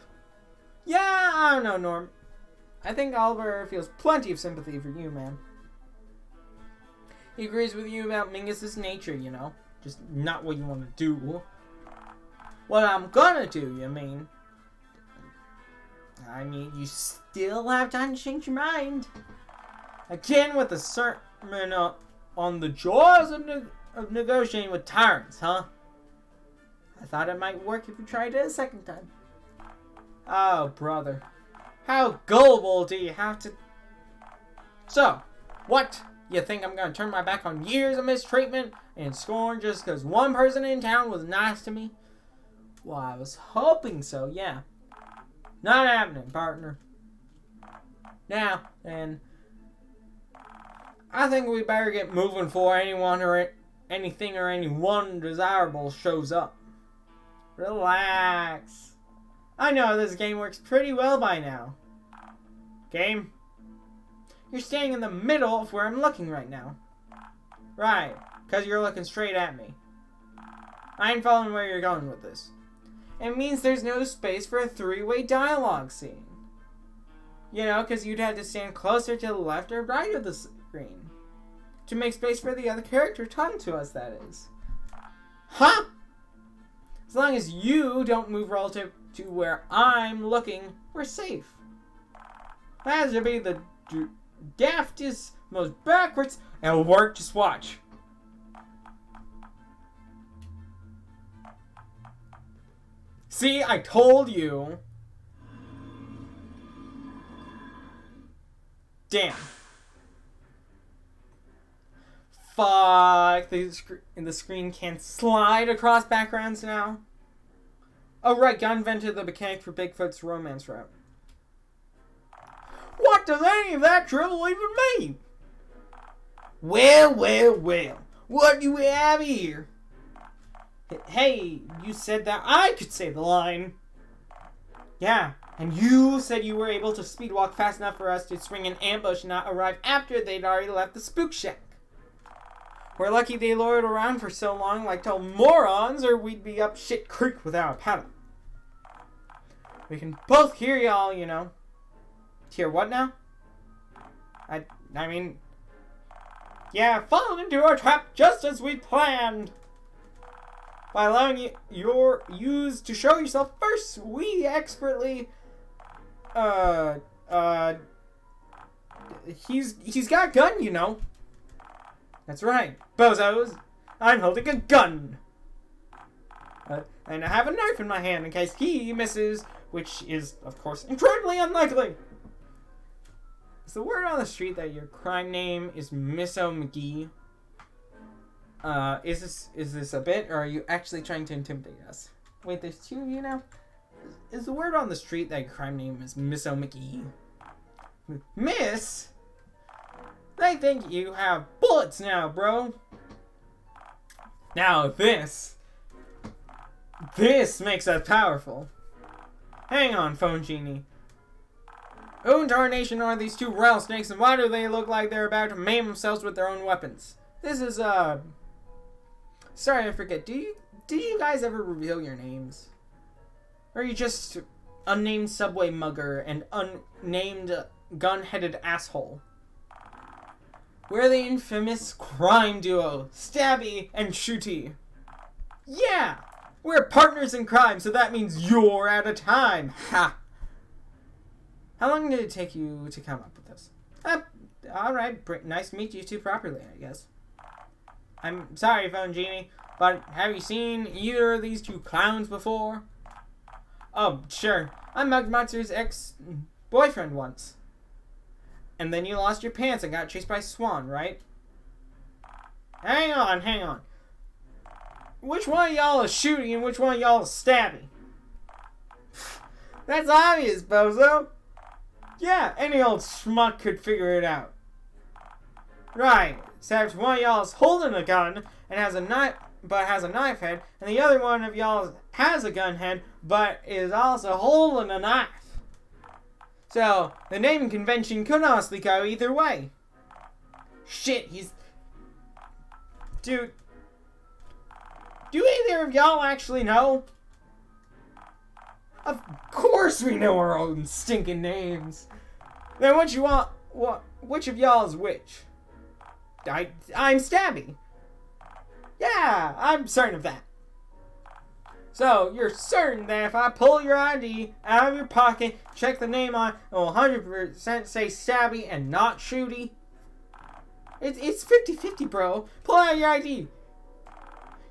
A: Yeah, I don't know, Norm. I think Oliver feels plenty of sympathy for you, man. He agrees with you about Mingus's nature, you know. Just not what you want to do. What I'm gonna do, you mean? I mean, you still have time to change your mind. Again with a sermon on the joys of negotiating with tyrants, huh? I thought it might work if you tried it a second time. Oh, brother. How gullible do you have to... So, what? You think I'm gonna turn my back on years of mistreatment and scorn just because one person in town was nice to me? Well, I was hoping so, yeah. Not happening, partner. Now, then, I think we better get moving before anyone or anything or anyone desirable shows up. Relax. I know this game works pretty well by now. Game? You're standing in the middle of where I'm looking right now. Right, because you're looking straight at me. I ain't following where you're going with this. It means there's no space for a three-way dialogue scene. You know, because you'd have to stand closer to the left or right of the screen. To make space for the other character talking to us, that is. Huh? As long as you don't move relative to where I'm looking, we're safe. That should be the daftest, most backwards, and it'll work, just watch. See, I told you. Damn. Fuck. The screen can slide across backgrounds now. Oh, right. God invented the mechanic for Bigfoot's romance route. What does any of that drivel even mean? Well, well, well. What do we have here? Hey, you said that I could say the line. Yeah, and you said you were able to speedwalk fast enough for us to swing an ambush and not arrive after they'd already left the spook shack. We're lucky they loitered around for so long like total morons, or we'd be up shit creek without a paddle. We can both hear y'all, you know. Hear what now? I mean... Yeah, fallen into our trap just as we planned! By allowing yous to show yourself first, we expertly... He's got a gun, you know. That's right, bozos. I'm holding a gun. And I have a knife in my hand in case he misses, which is, of course, incredibly unlikely. Is the word on the street that your crime name is Misso McGee? Is this a bit, or are you actually trying to intimidate us? Wait, there's two of you now? Is the word on the street that your crime name is Misso McGee? Miss? They think you have bullets now, bro. Now this makes us powerful. Hang on, Phone Genie. Who in tarnation are these two rattlesnakes, and why do they look like they're about to maim themselves with their own weapons? This is, sorry, I forget. Did you guys ever reveal your names? Or are you just unnamed subway mugger and unnamed gun-headed asshole? We're the infamous crime duo, Stabby and Shooty. Yeah! We're partners in crime, so that means you're out of time. Ha! How long did it take you to come up with this? Alright, nice to meet you two properly, I guess. I'm sorry, Phone Genie, but have you seen either of these two clowns before? Oh, sure. I'm Mug Monster's ex-boyfriend once. And then you lost your pants and got chased by Swan, right? Hang on. Which one of y'all is Shooty and which one of y'all is Stabby? That's obvious, bozo. Yeah, any old schmuck could figure it out. Right, except one of y'all is holding a gun and has a knife head, and the other one of y'all has a gun head, but is also holding a knife. So, the naming convention could honestly go either way. Shit, Dude. Do either of y'all actually know? Of course we know our own stinking names. Then which of y'all is which? I'm Stabby. Yeah, I'm certain of that. So, you're certain that if I pull your ID out of your pocket, check the name on it, will 100% say Stabby and not Shooty? It's 50-50, bro. Pull out your ID.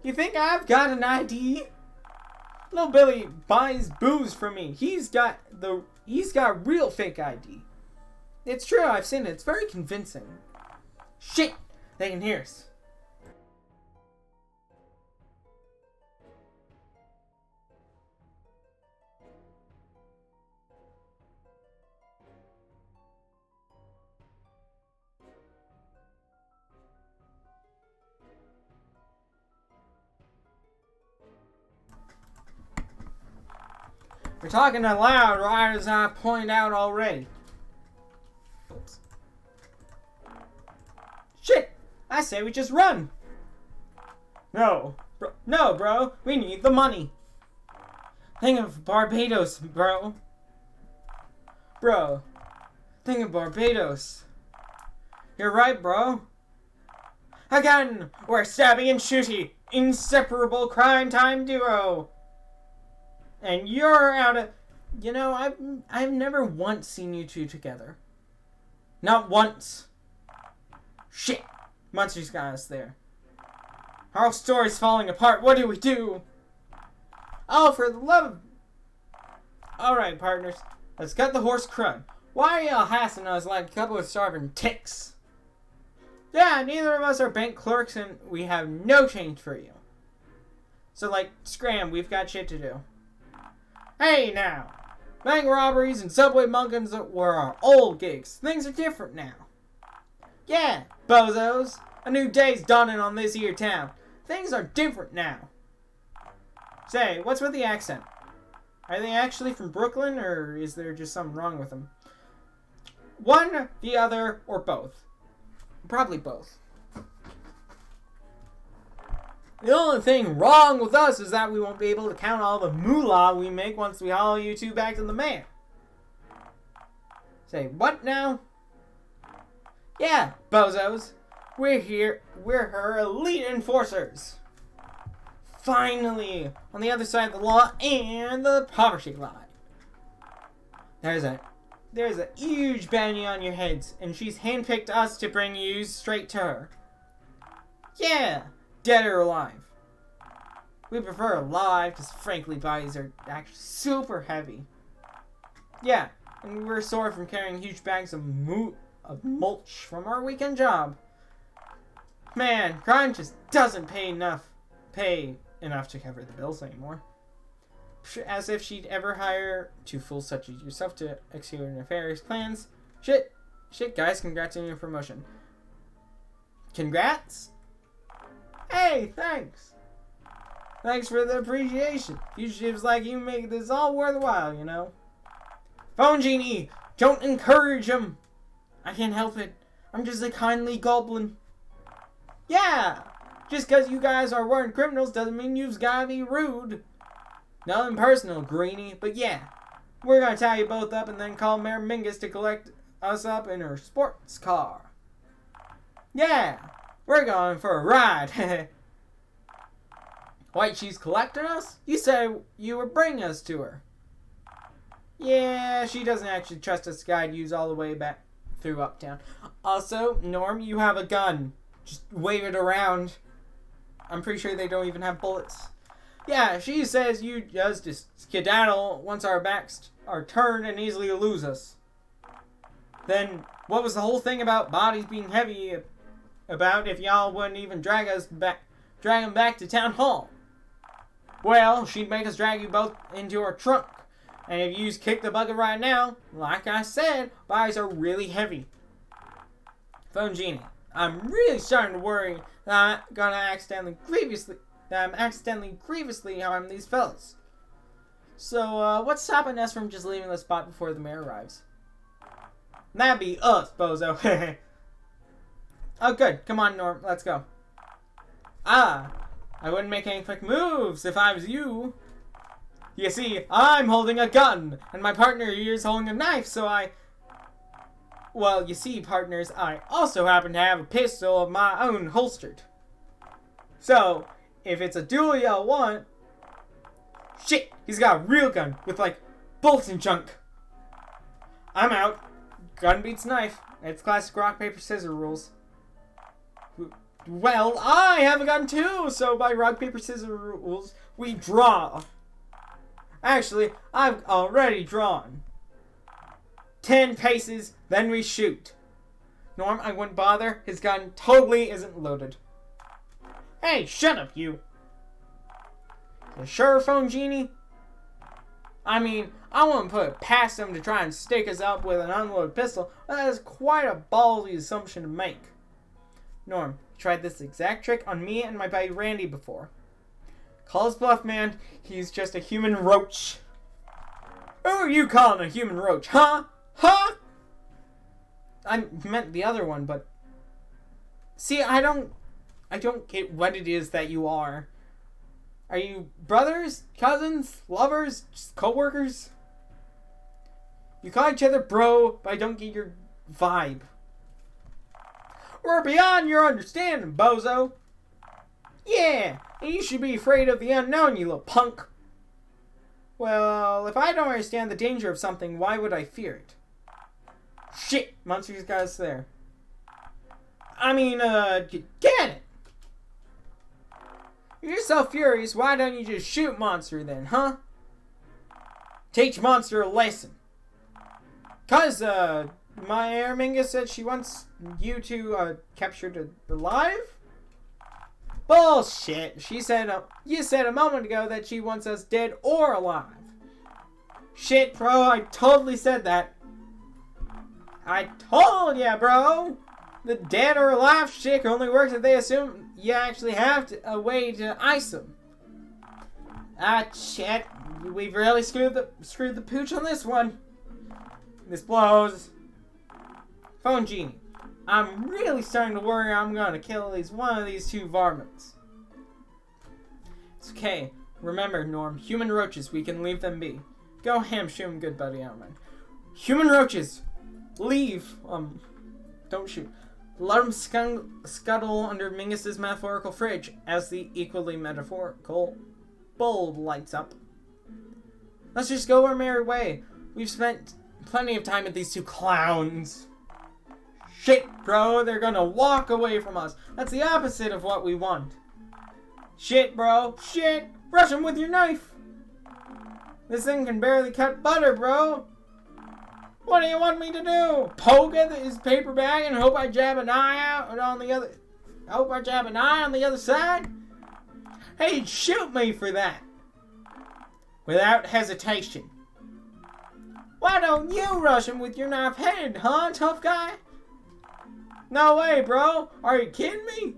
A: You think I've got an ID? Little Billy buys booze from me. He's got real fake ID. It's true, I've seen it. It's very convincing. Shit! They can hear us. We're talking aloud, right as I pointed out already. Oops. Shit! I say we just run. No, bro. We need the money. Think of Barbados, bro. Bro, think of Barbados. You're right, bro. Again, we're Stabby and Shooty, inseparable crime time duo. And you're out of... You know, I've never once seen you two together. Not once. Shit. Monster's got us there. Our story's falling apart. What do we do? Oh, for the love of... Alright, partners. Let's cut the horse crud. Why are y'all hassling us like a couple of starving ticks? Yeah, neither of us are bank clerks and we have no change for you. So, scram, we've got shit to do. Hey now, bank robberies and subway muggings were our old gigs. Things are different now. Yeah, bozos. A new day's dawning on this here town. Things are different now. Say, what's with the accent? Are they actually from Brooklyn, or is there just something wrong with them? One, the other, or both. Probably both. The only thing wrong with us is that we won't be able to count all the moolah we make once we haul you two back to the mayor. Say, what now? Yeah, bozos. We're here. We're her elite enforcers. Finally, on the other side of the law and the poverty line. There's a huge bounty on your heads, and she's handpicked us to bring you straight to her. Yeah, dead or alive. We prefer alive, because frankly bodies are actually super heavy. Yeah, and we're sore from carrying huge bags of mulch from our weekend job. Man, crime just doesn't pay enough to cover the bills anymore. As if she'd ever hire two fools such as yourself to execute nefarious plans. Shit, guys, congrats on your promotion. Congrats? Hey, thanks. Thanks for the appreciation. Fugitives like you make this all worthwhile, you know. Phone Genie, don't encourage him. I can't help it. I'm just a kindly goblin. Yeah, just because you guys weren't criminals doesn't mean you've gotta be rude. Nothing personal, Greenie, but yeah. We're gonna tie you both up and then call Mayor Mingus to collect us up in her sports car. Yeah, we're going for a ride. Wait, she's collecting us? You said you were bringing us to her. Yeah, she doesn't actually trust us to guide you all the way back through Uptown. Also, Norm, you have a gun. Just wave it around. I'm pretty sure they don't even have bullets. Yeah, she says you just skedaddle once our backs are turned and easily lose us. Then, what was the whole thing about bodies being heavy about if y'all wouldn't even drag them back to town hall? Well, she'd make us drag you both into her trunk. And if you kick the bucket right now, like I said, bodies are really heavy. Phone Genie, I'm really starting to worry that I'm accidentally grievously harm these fellas. So, what's stopping us from just leaving the spot before the mayor arrives? That'd be us, bozo. Oh, good. Come on, Norm. Let's go. I wouldn't make any quick moves if I was you. You see, I'm holding a gun, and my partner here is holding a knife, so Well, you see, partners, I also happen to have a pistol of my own holstered. So, if it's a duel y'all want... Shit, he's got a real gun with, bullets and junk. I'm out. Gun beats knife. It's classic rock, paper, scissors rules. Well, I have a gun too, so by rock, paper, scissors rules, we draw. Actually, I've already drawn. 10 paces, then we shoot. Norm, I wouldn't bother. His gun totally isn't loaded. Hey, shut up, you. You sure, Phone Genie? I mean, I wouldn't put it past him to try and stick us up with an unloaded pistol, but that is quite a ballsy assumption to make. Norm, you tried this exact trick on me and my buddy Randy before. Call his bluff, man. He's just a human roach. Who are you calling a human roach, huh? Huh? I meant the other one, but... See, I don't get what it is that you are. Are you brothers, cousins, lovers, just co-workers? You call each other bro, but I don't get your vibe. We're beyond your understanding, bozo. Yeah, and you should be afraid of the unknown, you little punk. Well, if I don't understand the danger of something, why would I fear it? Shit, monsters got us there. I mean, get it! You're so furious, why don't you just shoot Monster then, huh? Teach Monster a lesson. Cause, my Mingus said she wants you to, captured alive? Bullshit. She said, you said a moment ago that she wants us dead or alive. Shit, bro, I totally said that. I told ya, bro. The dead or alive shit only works if they assume you actually have a way to ice them. Ah, shit. We've really screwed the pooch on this one. This blows. Phone Genie. I'm really starting to worry I'm gonna kill at least one of these two varmints. It's okay. Remember, Norm, human roaches, we can leave them be. Go ham, shoot 'em good, buddy, I don't mind. Human roaches! Leave! Don't shoot. Let them scuttle under Mingus's metaphorical fridge as the equally metaphorical bulb lights up. Let's just go our merry way. We've spent plenty of time with these two clowns. Shit, bro, they're gonna walk away from us. That's the opposite of what we want. Shit, bro, shit. Brush him with your knife. This thing can barely cut butter, bro. What do you want me to do? Poke at his paper bag and hope I jab an eye out on the other... Hope I jab an eye on the other side? Hey, shoot me for that. Without hesitation. Why don't you rush him with your knife head, huh, tough guy? No way, bro. Are you kidding me?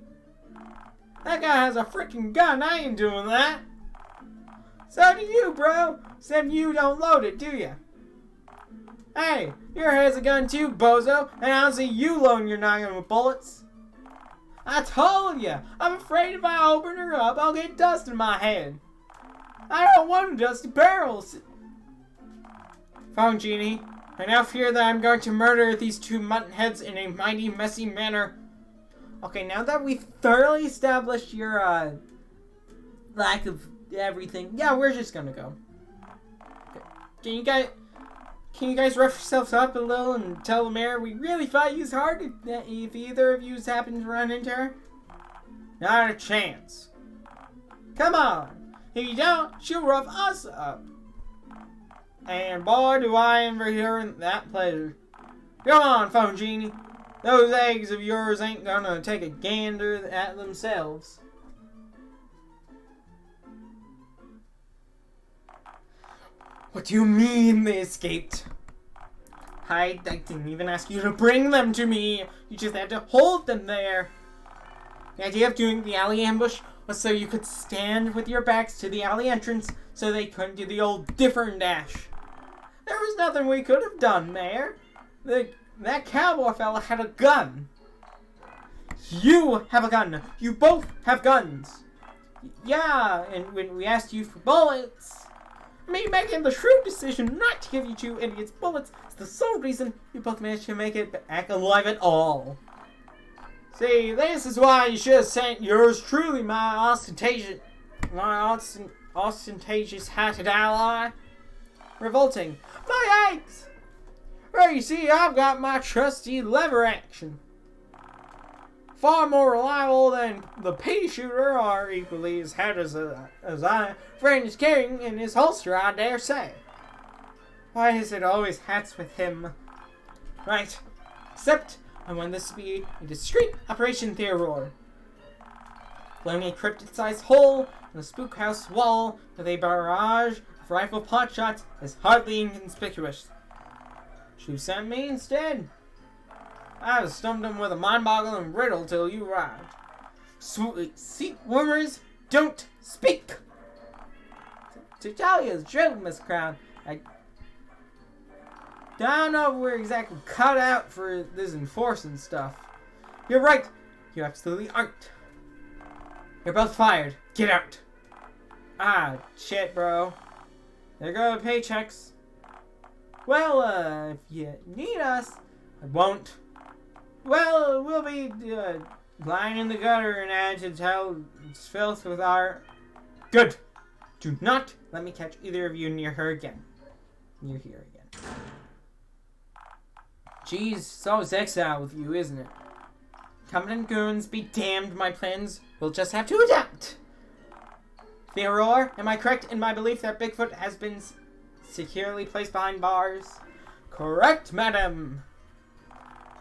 A: That guy has a freaking gun. I ain't doing that. So do you, bro. Except you don't load it, do you? Hey, your head has a gun too, bozo. And I don't see you loading your noggin with bullets. I told you. I'm afraid if I open her up, I'll get dust in my head. I don't want dusty barrels. Phone genie. I now fear that I'm going to murder these two mutton heads in a mighty messy manner. Okay, now that we've thoroughly established your lack of everything, yeah, we're just gonna go. Okay. Can you guys rough yourselves up a little and tell the mayor we really fought you hard if either of you happen to run into her? Not a chance. Come on. If you don't, she'll rough us up. And boy, do I envy her that pleasure. Come on, phone genie. Those eggs of yours ain't gonna take a gander at themselves. What do you mean they escaped? I didn't even ask you to bring them to me. You just had to hold them there. The idea of doing the alley ambush was so you could stand with your backs to the alley entrance so they couldn't do the old different dash. There was nothing we could have done there. That cowboy fella had a gun. You have a gun. You both have guns. Yeah, and when we asked you for bullets, me making the shrewd decision not to give you two idiots bullets is the sole reason you both managed to make it back alive at all. See, this is why you should have sent yours truly, my ostentatious hatted ally. Revolting. My eggs! Well, you see, I've got my trusty lever action. Far more reliable than the pea shooter, or equally as hard as I friend is carrying in his holster, I dare say. Why is it always hats with him? Right. Except I want this to be a discreet Operation Theorore. Blowing a cryptid-sized hole in the spook house wall with a barrage of rifle pot shots is hardly inconspicuous. Should you send me instead? I have stumped him with a mind-boggling riddle till you arrived. Sweet rumors don't speak. To tell you the truth, Miss Crown, I don't know if we're exactly cut out for this enforcing stuff. You're right. You absolutely aren't. You're both fired. Get out. Ah, shit, bro. There go the paychecks. Well, if you need us, I won't. Well, we'll be lying in the gutter and add to tell its filth with our... Good. Do not let me catch either of you near her again. Near here again. Jeez, it's always exile with you, isn't it? Competent goons, be damned, my plans. We'll just have to adapt. Theorore, am I correct in my belief that Bigfoot has been securely placed behind bars? Correct, madam.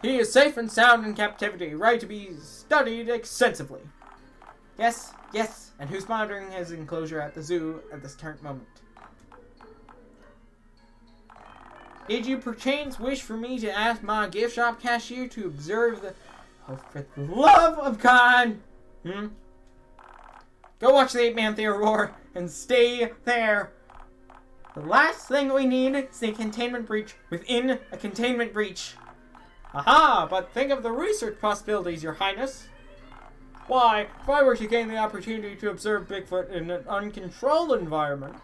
A: He is safe and sound in captivity, ready to be studied extensively. Yes, yes, and who's monitoring his enclosure at the zoo at this current moment? Did you perchance wish for me to ask my gift shop cashier to observe the... Oh, for the love of God! Go watch the 8-Man Theorore and stay there. The last thing we need is a containment breach within a containment breach. Aha! But think of the research possibilities, Your Highness. Why, if I were to gain the opportunity to observe Bigfoot in an uncontrolled environment...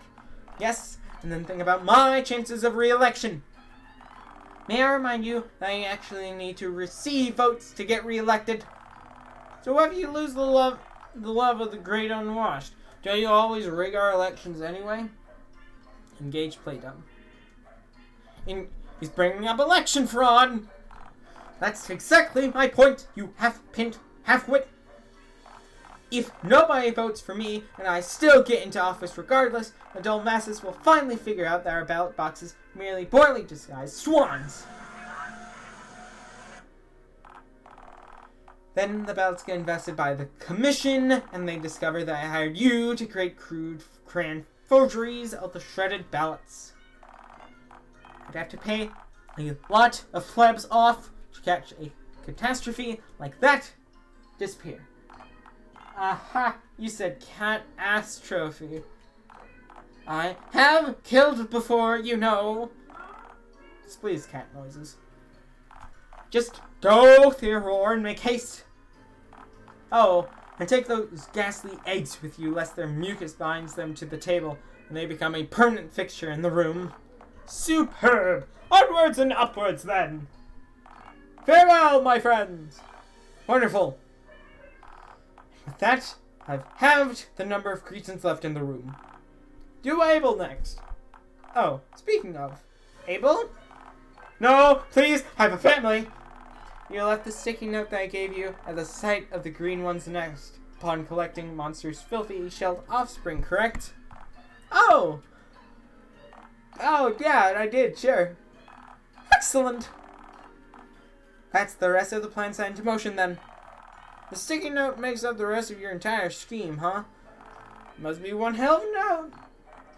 A: Yes, and then think about my chances of re-election. May I remind you that I actually need to receive votes to get re-elected? So if you lose the love of the great unwashed, don't you always rig our elections anyway? Engage play dumb. He's bringing up election fraud! That's exactly my point, you half-pint half-wit. If nobody votes for me, and I still get into office regardless, the dull masses will finally figure out that our ballot boxes are merely poorly disguised swans. Then the ballots get invested by the commission, and they discover that I hired you to create crude, crayon forgeries of the shredded ballots. I'd have to pay a lot of plebs off to catch a catastrophe like that disappear. Aha, you said cat-ass trophy. I have killed before, you know. Please, cat noises. Just go, Theodore, and make haste. Oh, and take those ghastly eggs with you, lest their mucus binds them to the table, and they become a permanent fixture in the room. Superb! Onwards and upwards, then! Farewell, my friends! Wonderful! With that, I've halved the number of cretins left in the room. Do Abel next. Oh, speaking of, Abel? No, please, I have a family! You left the sticky note that I gave you at the site of the green one's nest upon collecting Monster's filthy shelled offspring, correct? Oh! Oh, yeah, I did, sure. Excellent! That's the rest of the plan set into motion, then. The sticky note makes up the rest of your entire scheme, huh? Must be one hell of a note.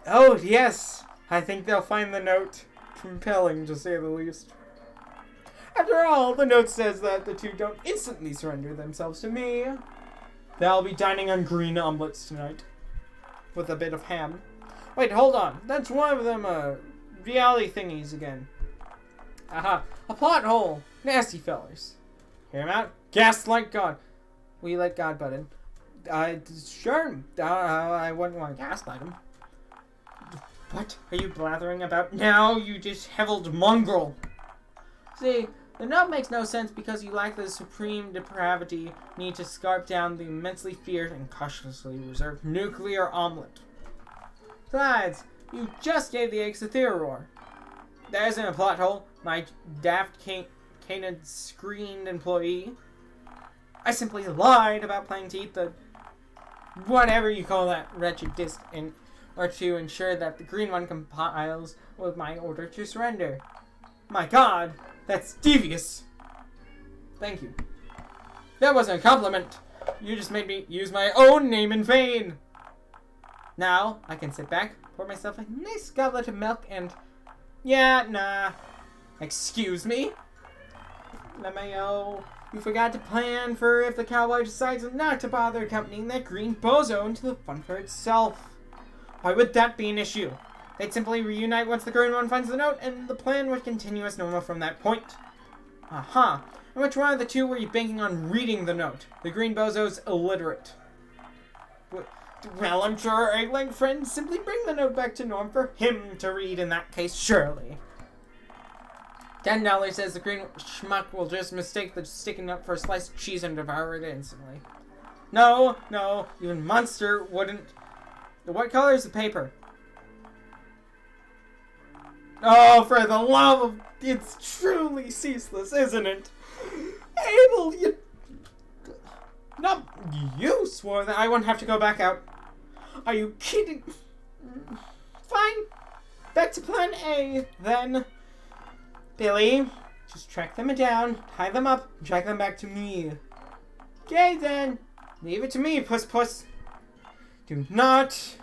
A: Oh, yes. I think they'll find the note compelling, to say the least. After all, the note says that the two don't instantly surrender themselves to me. They'll be dining on green omelets tonight. With a bit of ham. Wait, hold on. That's one of them, reality thingies again. Aha. A plot hole. Nasty fellers. Hear him out? Gaslight God. We let God butt in. Sure. I wouldn't want to gaslight him. What are you blathering about now, you disheveled mongrel? See, the note makes no sense because you lack the supreme depravity need to scarp down the immensely feared and cautiously reserved nuclear omelet. Besides, you just gave the eggs to Theodore. There isn't a plot hole, my daft canid screened employee. I simply lied about planning to eat the whatever you call that wretched disc in order to ensure that the green one compiles with my order to surrender. My God, that's devious. Thank you. That wasn't a compliment. You just made me use my own name in vain. Now, I can sit back, pour myself a nice goblet of milk, and... Yeah, nah. Excuse me? LMAO, you forgot to plan for if the cowboy decides not to bother accompanying that green bozo into the fun for itself. Why would that be an issue? They'd simply reunite once the green one finds the note, and the plan would continue as normal from that point. Aha. And which one of the two were you banking on reading the note? The green bozo's illiterate. Well, I'm sure our egg-laying friends simply bring the note back to Norm for him to read in that case, surely. $10 says the green schmuck will just mistake the sticky note for a sliced cheese and devour it instantly. No, even Monster wouldn't. What color is the paper? Oh, for the love of... It's truly ceaseless, isn't it? Abel, you... No, you swore that I wouldn't have to go back out. Are you kidding? Fine. Back to plan A, then. Billy, just track them down, tie them up, and track them back to me. Okay, then. Leave it to me, puss. Do not.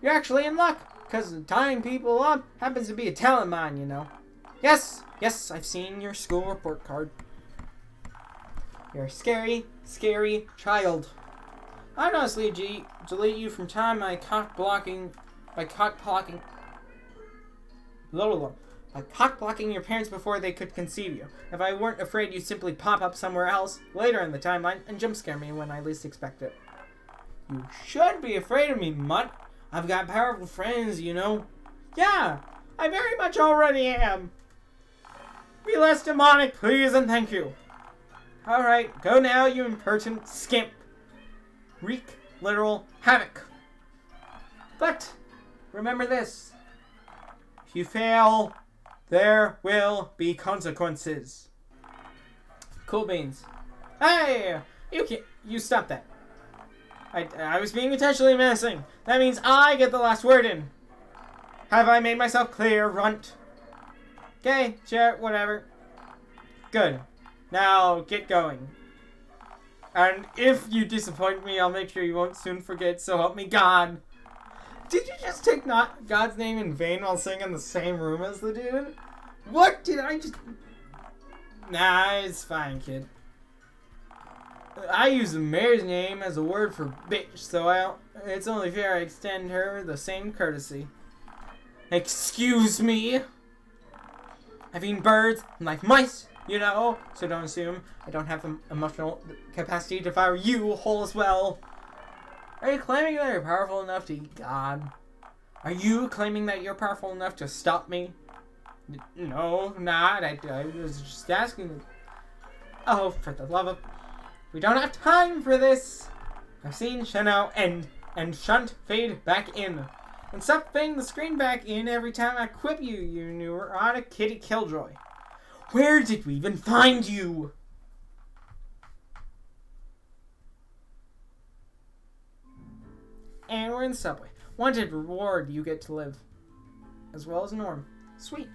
A: You're actually in luck, because tying people up happens to be a talent of mine, you know. Yes, I've seen your school report card. You're a scary child. I'd honestly delete you from time by cock blocking your parents before they could conceive you. If I weren't afraid you'd simply pop up somewhere else later in the timeline and jump scare me when I least expect it. You should be afraid of me, mutt. I've got powerful friends, you know. Yeah, I very much already am. Be less demonic, please, and thank you. Alright, go now, you impertinent skimp. Wreak literal havoc. But, remember this. If you fail, there will be consequences. Cool beans. Hey! You stop that. I was being intentionally menacing. That means I get the last word in. Have I made myself clear, runt? Okay, sure, whatever. Good. Now, get going. And if you disappoint me, I'll make sure you won't soon forget, so help me God. Did you just take not God's name in vain while sitting in the same room as the dude? What did I just... Nah, it's fine, kid. I use the mayor's name as a word for bitch, so it's only fair I extend her the same courtesy. Excuse me? I've eaten birds like mice, you know, so don't assume I don't have the emotional capacity to devour you whole as well. Are you claiming that you're powerful enough to eat God? Are you claiming that you're powerful enough to stop me? No, not. I was just asking. Oh, for the love of... We don't have time for this! I've seen Chanel end and shunt fade back in. And stop fading the screen back in every time I quip you, you neurotic kitty killjoy. Where did we even find you? And we're in the subway. Wanted reward, you get to live. As well as Norm. Sweet.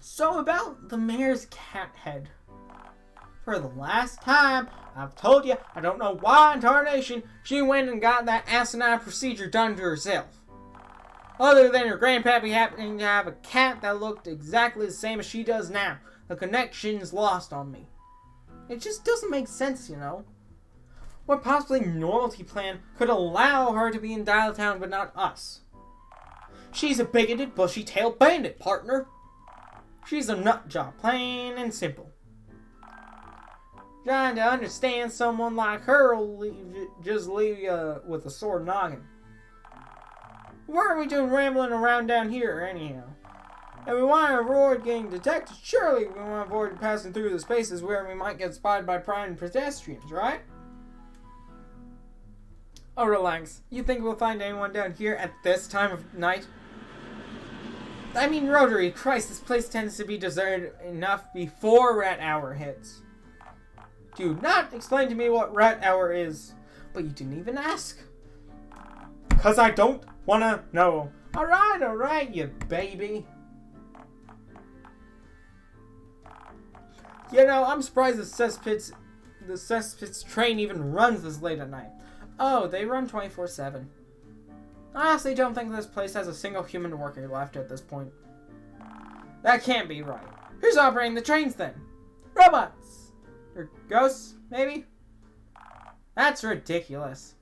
A: So about the mayor's cat head. For the last time, I've told you, I don't know why in tarnation she went and got that asinine procedure done to herself. Other than her grandpappy happening to have a cat that looked exactly the same as she does now. The connection's lost on me. It just doesn't make sense, you know. What possibly loyalty plan could allow her to be in Dialtown but not us? She's a bigoted, bushy-tailed bandit, partner. She's a nut job, plain and simple. Trying to understand someone like her will just leave you with a sore noggin. What are we doing rambling around down here, anyhow? If we want to avoid getting detected, surely we want to avoid passing through the spaces where we might get spotted by prying pedestrians, right? Oh, relax. You think we'll find anyone down here at this time of night? I mean, Rotary, Christ, this place tends to be deserted enough before rat hour hits. Do not explain to me what rat hour is. But you didn't even ask. 'Cause I don't wanna know. Alright, you baby. You know, I'm surprised the Cesspits train even runs this late at night. Oh, they run 24/7. I honestly don't think this place has a single human worker left at this point. That can't be right. Who's operating the trains then? Robots! Or ghosts, maybe? That's ridiculous.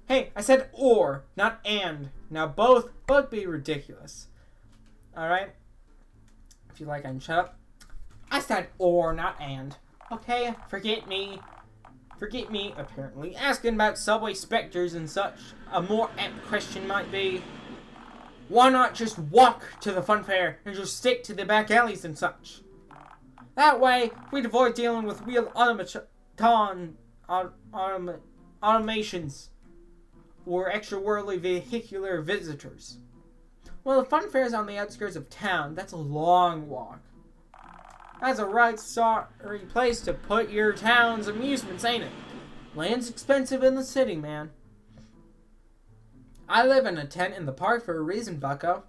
A: Hey, I said or, not and. Now both be ridiculous. Alright? If you like, I can shut up. I said or, not and. Okay, forget me. Forget me, apparently. Asking about subway specters and such. A more apt question might be, why not just walk to the fun fair and just stick to the back alleys and such? That way, we'd avoid dealing with real automations or extra-worldly vehicular visitors. Well, the fun fair's on the outskirts of town. That's a long walk. That's a right sorry place to put your town's amusements, ain't it? Land's expensive in the city, man. I live in a tent in the park for a reason, bucko.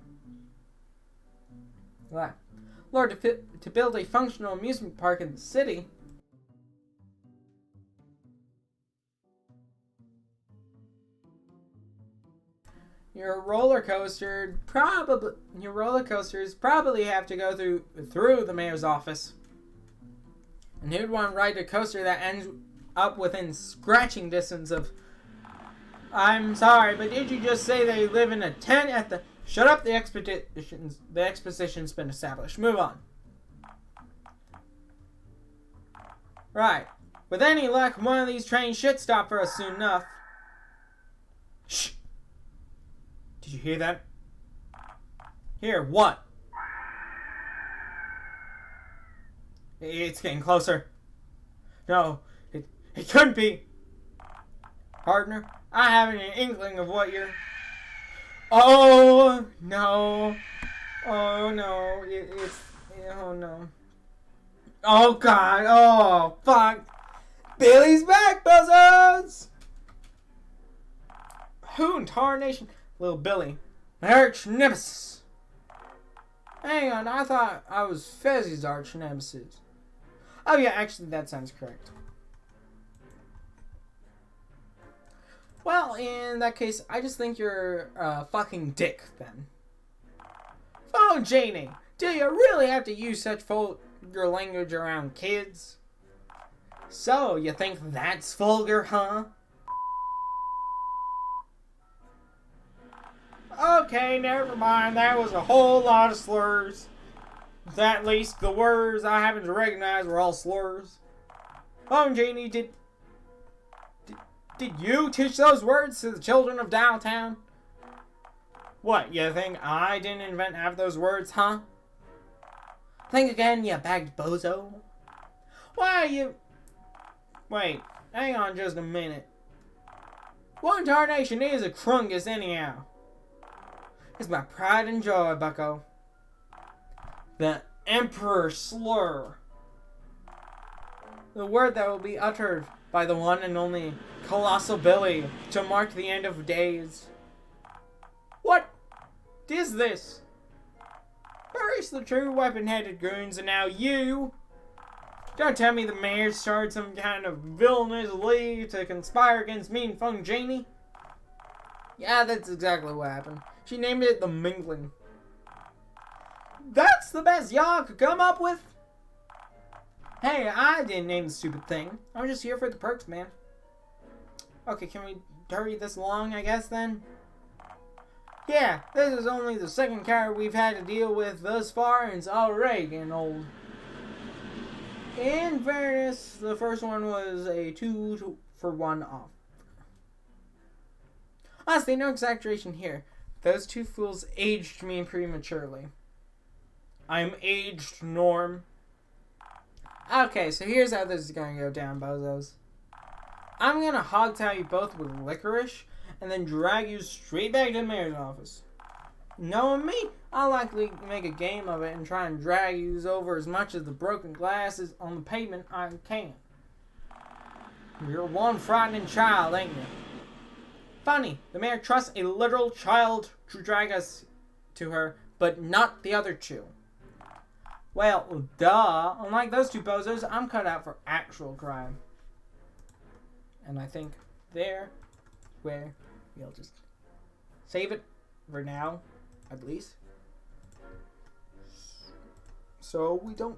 A: Lord, to build a functional amusement park in the city... Your roller coasters probably have to go through the mayor's office. And who'd want to ride a coaster that ends up within scratching distance of... I'm sorry, but did you just say they live in a tent at the... Shut up, the exposition's been established. Move on. Right. With any luck, one of these trains should stop for us soon enough. Shh. Did you hear that? Hear what? It's getting closer. No, it couldn't be. Partner, I have an inkling of what you're... Oh, no. Oh, no. Oh, no. Oh god, oh fuck. Billy's back, buzzers! Who in tarnation? Little Billy. My arch nemesis. Hang on, I thought I was Fezzy's arch nemesis. Oh yeah, actually that sounds correct. Well, in that case, I just think you're a fucking dick, then. Oh, Janie, do you really have to use such vulgar language around kids? So, you think that's vulgar, huh? Okay, never mind, that was a whole lot of slurs. At least the words I happen to recognize were all slurs. Oh, Janie, did you teach those words to the children of Dialtown? What, you think I didn't invent half those words, huh? Think again, you bagged bozo. Why are you... Wait, hang on just a minute. What in tarnation is a crungus anyhow? It's my pride and joy, bucko. The Emperor slur. The word that will be uttered by the one and only Colossal Billy to mark the end of days. What is this? First the true weapon-headed goons, and now you. Don't tell me the mayor started some kind of villainous league to conspire against me and Fung Janie. Yeah, that's exactly what happened. She named it the Mingling. That's the best y'all could come up with? Hey, I didn't name the stupid thing. I'm just here for the perks, man. Okay, can we hurry this along, I guess, then? Yeah, this is only the second car we've had to deal with thus far, and it's already getting old. In fairness, the first one was a 2-for-1 off. Honestly, no exaggeration here. Those two fools aged me prematurely. I'm aged, Norm. Okay, so here's how this is gonna go down, bozos. I'm gonna hogtie you both with licorice, and then drag you straight back to the mayor's office. Knowing me, I'll likely make a game of it and try and drag you over as much of the broken glasses on the pavement I can. You're one frightening child, ain't you? Funny, the mayor trusts a literal child to drag us to her, but not the other two. Well, duh. Unlike those two bozos, I'm cut out for actual crime. And I think there, where we'll just save it for now, at least. So we don't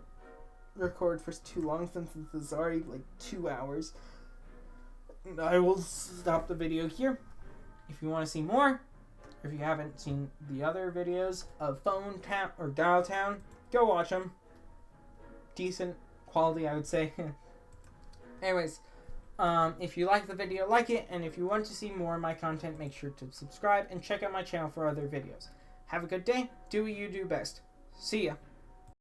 A: record for too long since it's already like 2 hours. I will stop the video here. If you want to see more, if you haven't seen the other videos of Phone Town or Dialtown, go watch them. Decent quality, I would say. Anyways, if you like the video, like it, and if you want to see more of my content, make sure to subscribe and check out my channel for other videos. Have a good day. Do what you do best. See ya.